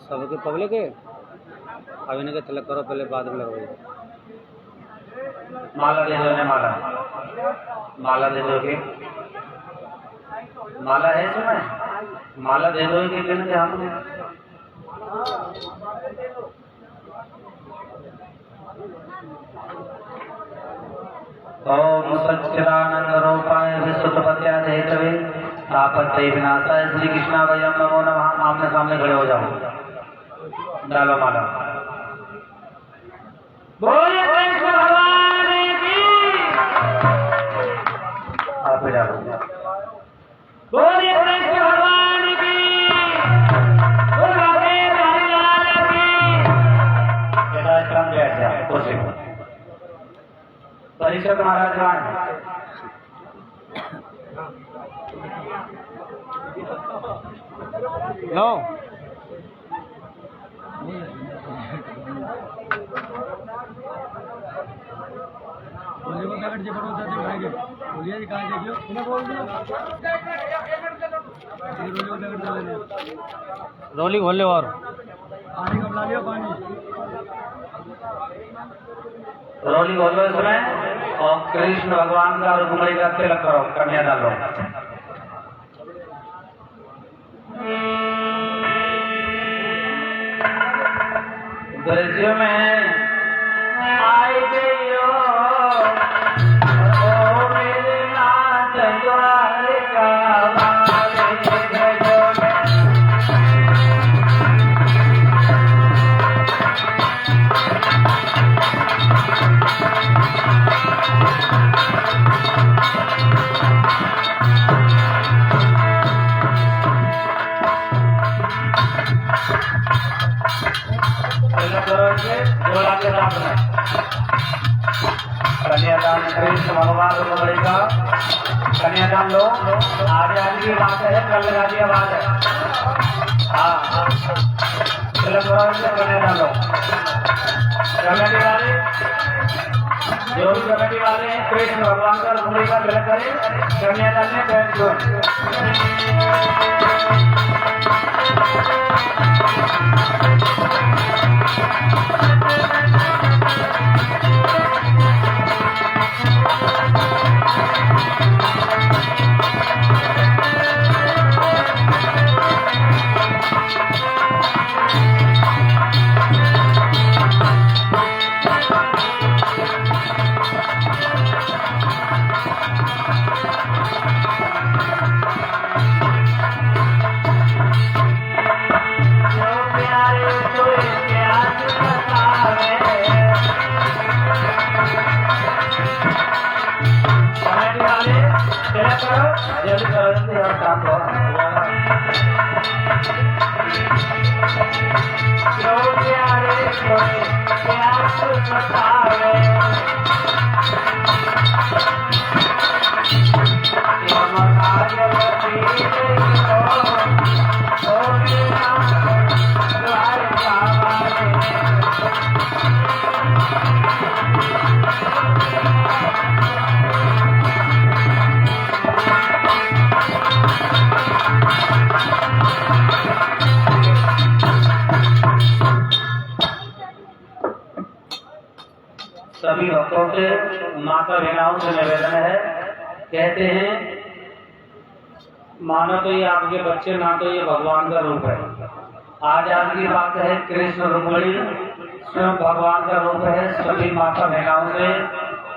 S3: सबके पगले के अब इन्हें तिलक करो, पहले बाद में लगवाइए।
S1: माला दे दो इन्हें, माला माला दे दो कि माला है इसमें, माला दे दो कि इनके हाथ में। ओम सच्चिदानंद रूपाय विश्वपत्याय हेतवे तापत्रय विनाशाय श्री कृष्णा वयम नमो नमः। आमने सामने खड़े हो जाओ, डालो माला। बोलिए कृष्ण भगवान की। आप भी डालो। बोलिए कृष्ण भगवान की। दुर्गा देव हरिलाल की। बेटा शाम बैठ जाओ कुर्सी पर। परीक्षक महाराज कहाँ हैं?
S3: लो रोली खोल लो और पानी कब ला लियो पानी
S1: रोली खोलो इसमें और कृष्ण भगवान का रुक्मिणी का तिलक करो, कन्या डालो। दृश्य में आई गई हो मेरे नाथ द्वारिका वाले गयो में। जोड़ा के साथ में कन्यादान कृष्ण भगवान रुक्मिणी का कन्यादान लो। आगे आगे की बात है, कल लगा दी आवाज है। हाँ कन्यादान लो। कमेटी वाले जो भी कमेटी वाले हैं कृष्ण भगवान का रुक्मिणी का तिलक करें, कन्यादान में बैठ दो। सभी भक्तों से माता बहनाओं से निवेदन है, कहते हैं मानो तो ये आपके बच्चे, ना तो ये भगवान का रूप है। आज की बात है कृष्ण रुक्मिणी स्वयं भगवान का रूप है। सभी माता बहनाओं से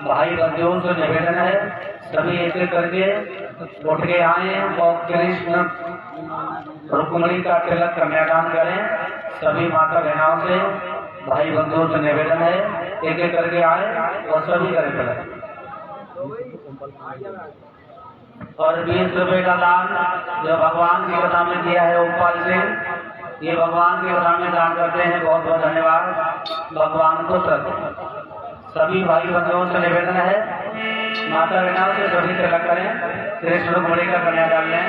S1: भाई बंधुओं से निवेदन है, सभी एक एक करके उठ के आए और कृष्ण रुक्मिणी का तिलक कन्यादान करें। सभी माता बहनाओं से भाई बंधुओं से निवेदन है, एक एक करके आए और सभी करें तिलक। और 20 रुपए का दान जो भगवान की कथा में दिया है उपपाल से, ये भगवान की कथा में दान करते हैं। बहुत बहुत धन्यवाद। भगवान को सभी भाई बंधुओं से निवेदन है, माता बहनों से सभी तिलक करें, कृष्ण रुक्मिणी का कन्यादान लें।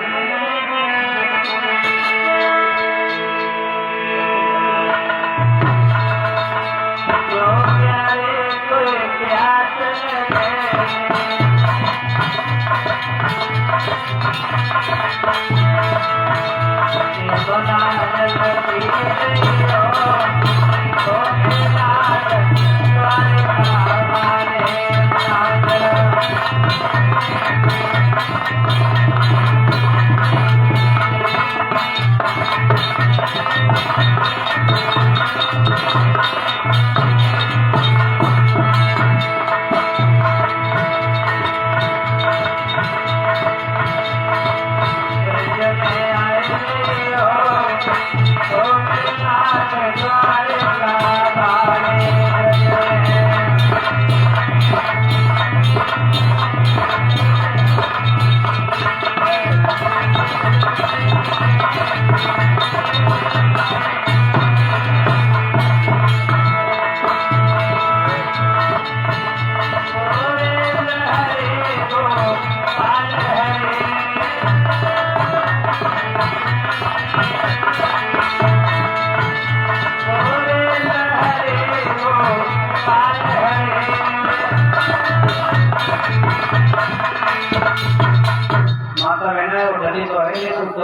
S1: Oh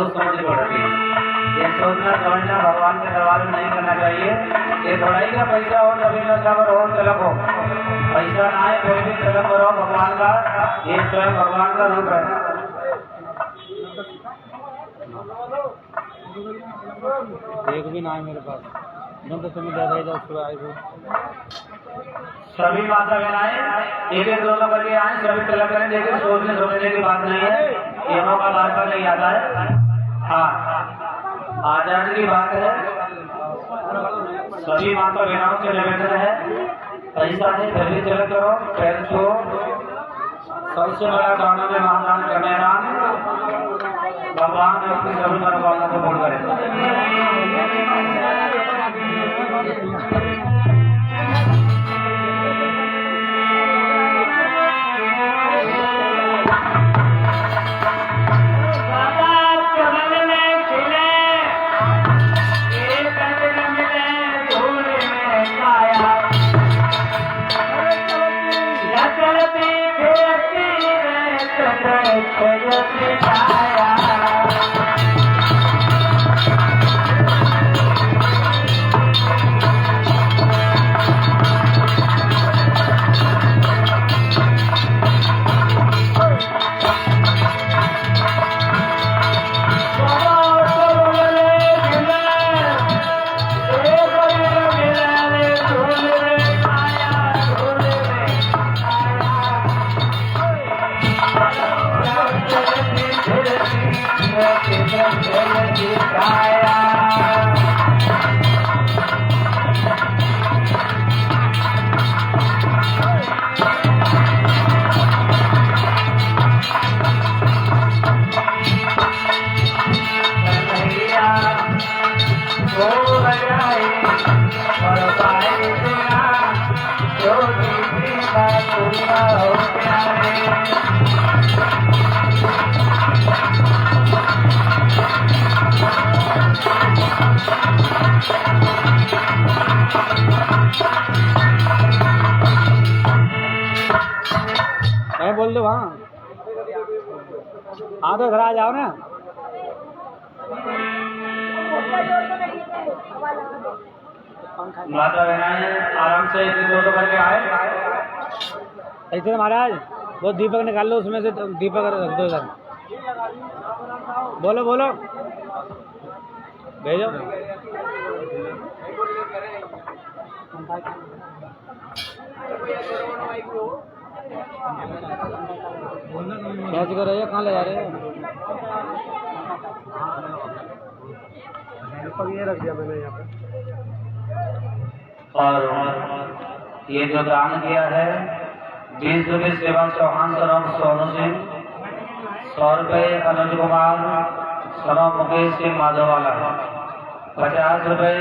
S1: सोच समझ के बढ़ती है। ये सोचना समझना भगवान के दरबार में नहीं करना चाहिए। ये थोड़ा ही का पैसा हो तभी न सबर हो तलब हो, पैसा ना आए कोई भी तलब करो भगवान का, ये स्वयं भगवान का रूप है।
S3: एक भी ना है मेरे पास, जब तो तुम्हें दे देगा उसको आए हुए।
S1: सभी माता बहनाएं एक एक दोनों करके आए, सभी तलब करें। देखिए सोचने समझने की बात नहीं है, यमों का बार बार नहीं आता है। हाँ, आजादी की बात है। सभी माता बहनों से निवेदन है, पैसा है फिर भी चले करो, पैर छो। सबसे बड़ा दानों में महादान करने दान, भगवान ने अपनी सभी मनोकामना को पूर्ण करे।
S3: बोल दो वहाँ, हाँ तो घर आ जाओ ना।
S1: माता बहनाएं आराम से दो करके आए।
S3: ऐसे महाराज वो दीपक निकाल लो, उसमें से दीपक रख दो इधर। बोलो बोलो, भेजो। कैसे कर रहे हो, कहाँ ले जा रहे हो? ये रख दिया मैंने यहाँ पे।
S1: और ये जो दान किया है 20 रुपये सेवा चौहान सरम सोनू सिंह, 100 रुपये अनुज कुमार सरम मुकेश सिंह माधोवाला, 50 रुपये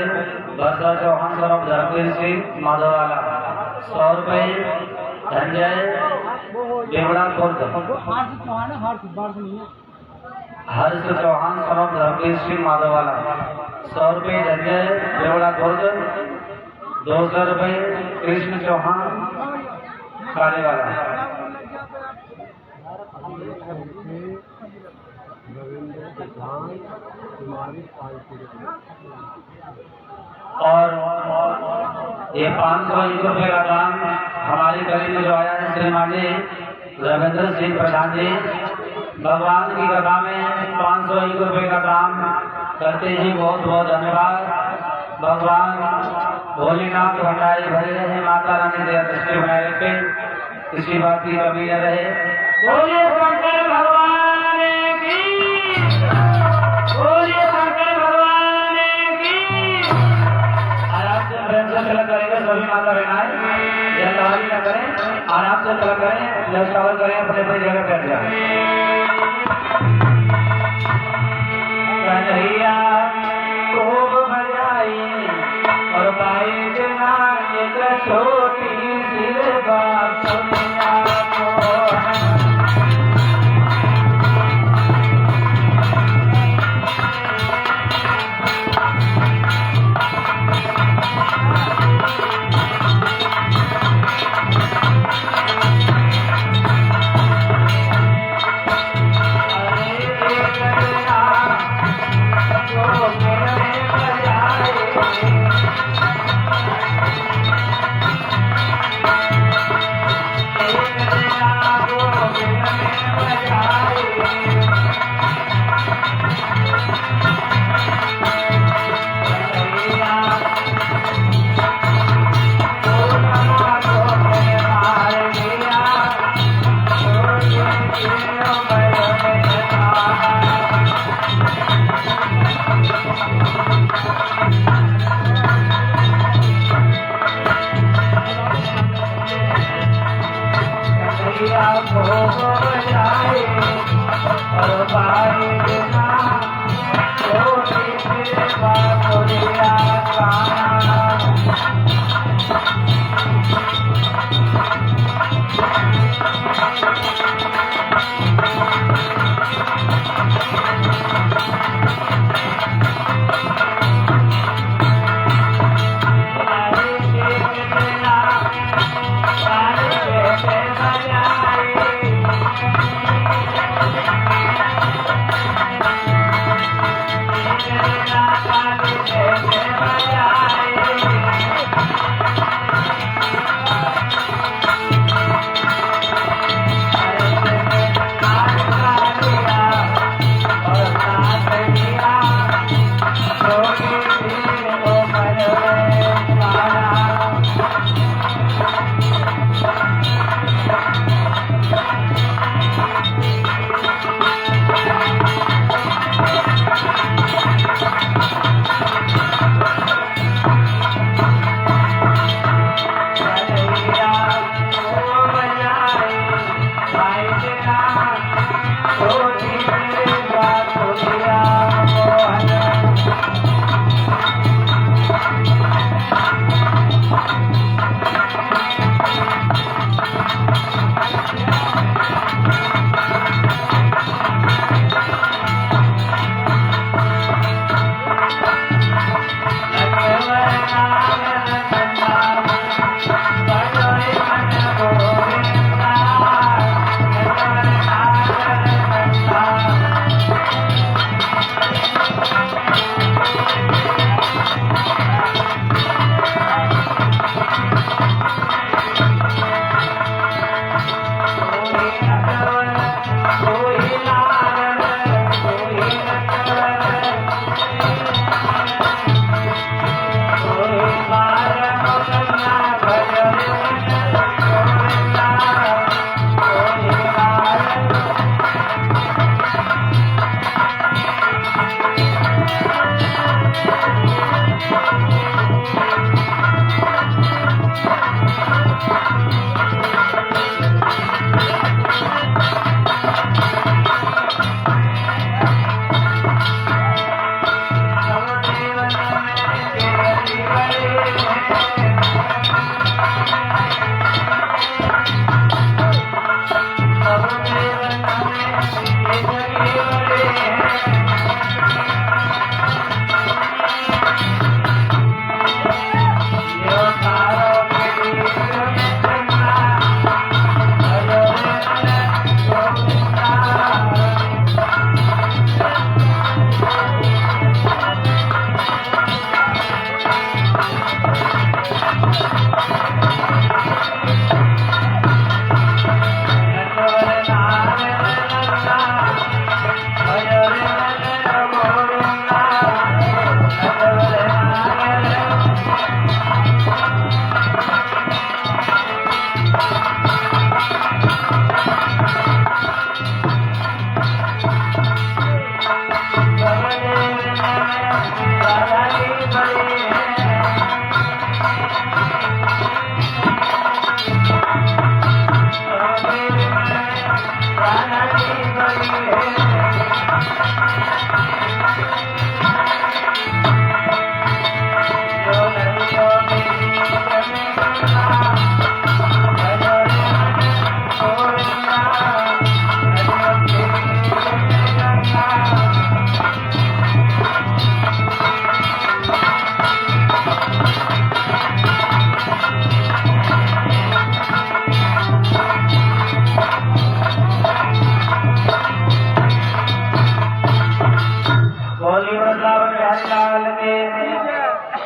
S1: बसरा चौहान सरम धर्मवीर सिंह माधोवाला, 100 रुपये धनजय देवड़ा खुर्द, हर्ष चौहान सरम धर्मवीर सिंह माधोवाला, 100 रुपये धनजय देवड़ा खुर्द, 200 रुपये कृष्ण चौहान खाने वाला। और ये 501 रुपये का दान हमारी गली में जो आया है श्रीमानी रविंद्र सिंह प्रधान जी, भगवान की कथा में 501 रुपये का दान करते ही बहुत बहुत धन्यवाद। भगवान भोलेनाथ भंडारी भरे रहे, माता रानी दया दृष्टि बनाए रखे, किसी बात की कमी न रहे। बोले शंकर भगवान की, बोले शंकर भगवान की। आराम से प्रेम से तिलक करेंगे सभी माता बहनाएं, जल्दबाजी न करें, आराम से तिलक करें, नमस्कार करें, अपने अपनी जगह बैठ जाए। कन्हैया खूब बजाई और बाई जना एक छोटी सी बात सुनिया को। भोग बजाए और पाए बिना छोटी कृपा बोलिया काना।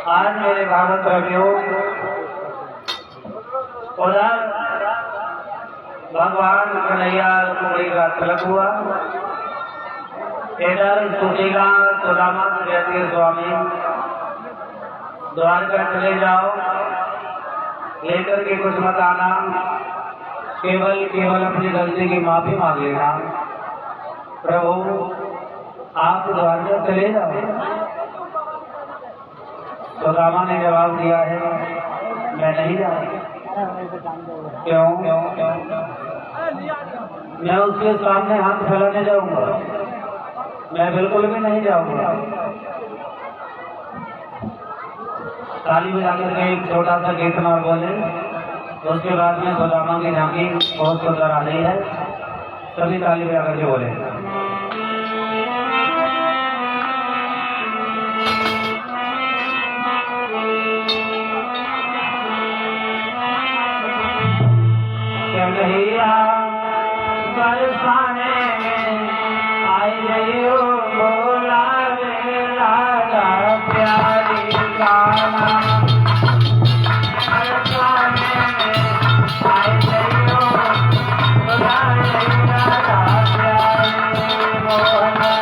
S3: आज मेरे भागवत रवियों उधर भगवान कन्हैया कुमारी का तिलक हुआ, इधर सूचेगा सुदामा कहते स्वामी द्वारका चले जाओ, लेकर के कुछ मत आना, केवल अपनी गलती की माफी मांग लेना। प्रभु आप द्वारका चले जाओ। सुदामा ने जवाब दिया है, मैं नहीं जा रहा। क्यों?
S1: मैं उसके सामने हाथ फैलाने जाऊंगा? मैं बिल्कुल भी नहीं जाऊंगा। ताली बजा करके एक छोटा सा कीर्तन और बोले, उसके बाद में सुदामा की झांकी बहुत सुंदर आ रही है। सभी ताली बजा करके बोले। कन्हैया बरसाने आई रही हो, बोला रे राजा प्यारी गाना। बरसाने आई रही हो, बोला रे राजा प्यारी मोहना।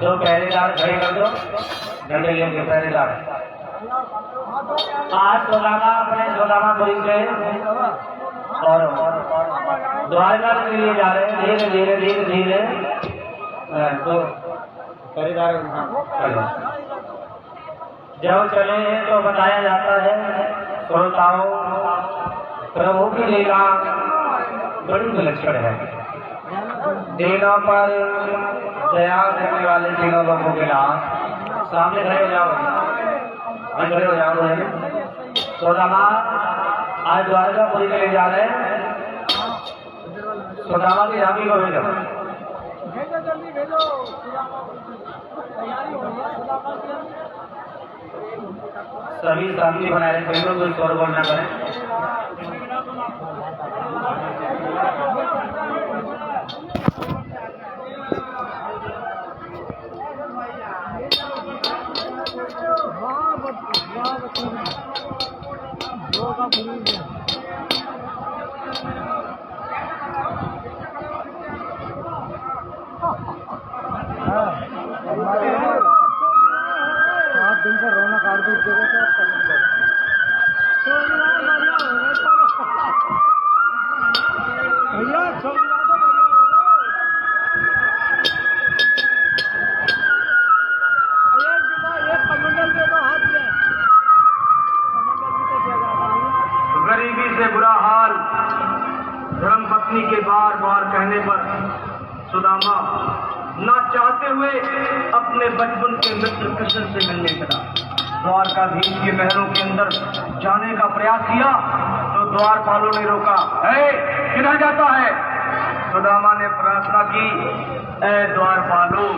S1: दो पहरेदार खड़े कर दो, झंडे लेके पहरेदार। आज सुदामा अपने सुदामापुरी से और द्वारका के लिए जा रहे हैं। धीरे धीरे धीरे धीरे तो पहरेदार जब चले हैं तो बताया जाता है श्रोताओं, प्रभु की लीला बड़ी विलक्षण है। दिनों पर दया करने वाले तीनों लोगों के नाम सामने खड़े हो जाओ, खड़े हो जाओ। सुदामा आज द्वारकापुरी के लिए जा रहे हैं। सुदामा की झांकी को भेजो,
S3: जल्दी भेजो। तैयारी हो रही है सुदामा की।
S1: सभी शांति बनाए रखें, कोई शोरगुल न करें।
S3: दिन का रौनक काट दी जगह भैया कमंडल दे दो हाथ में।
S4: गरीबी से बुरा हाल धर्मपत्नी के बार बार कहने पर सुदामा न चाहते हुए अपने बचपन के मित्र कृष्ण से मिलने चला। द्वारकाधीश के महलों के अंदर जाने का प्रयास किया तो द्वारपालों ने रोका। किधर जाता है? सुदामा ने प्रार्थना की, ऐ द्वारपालों,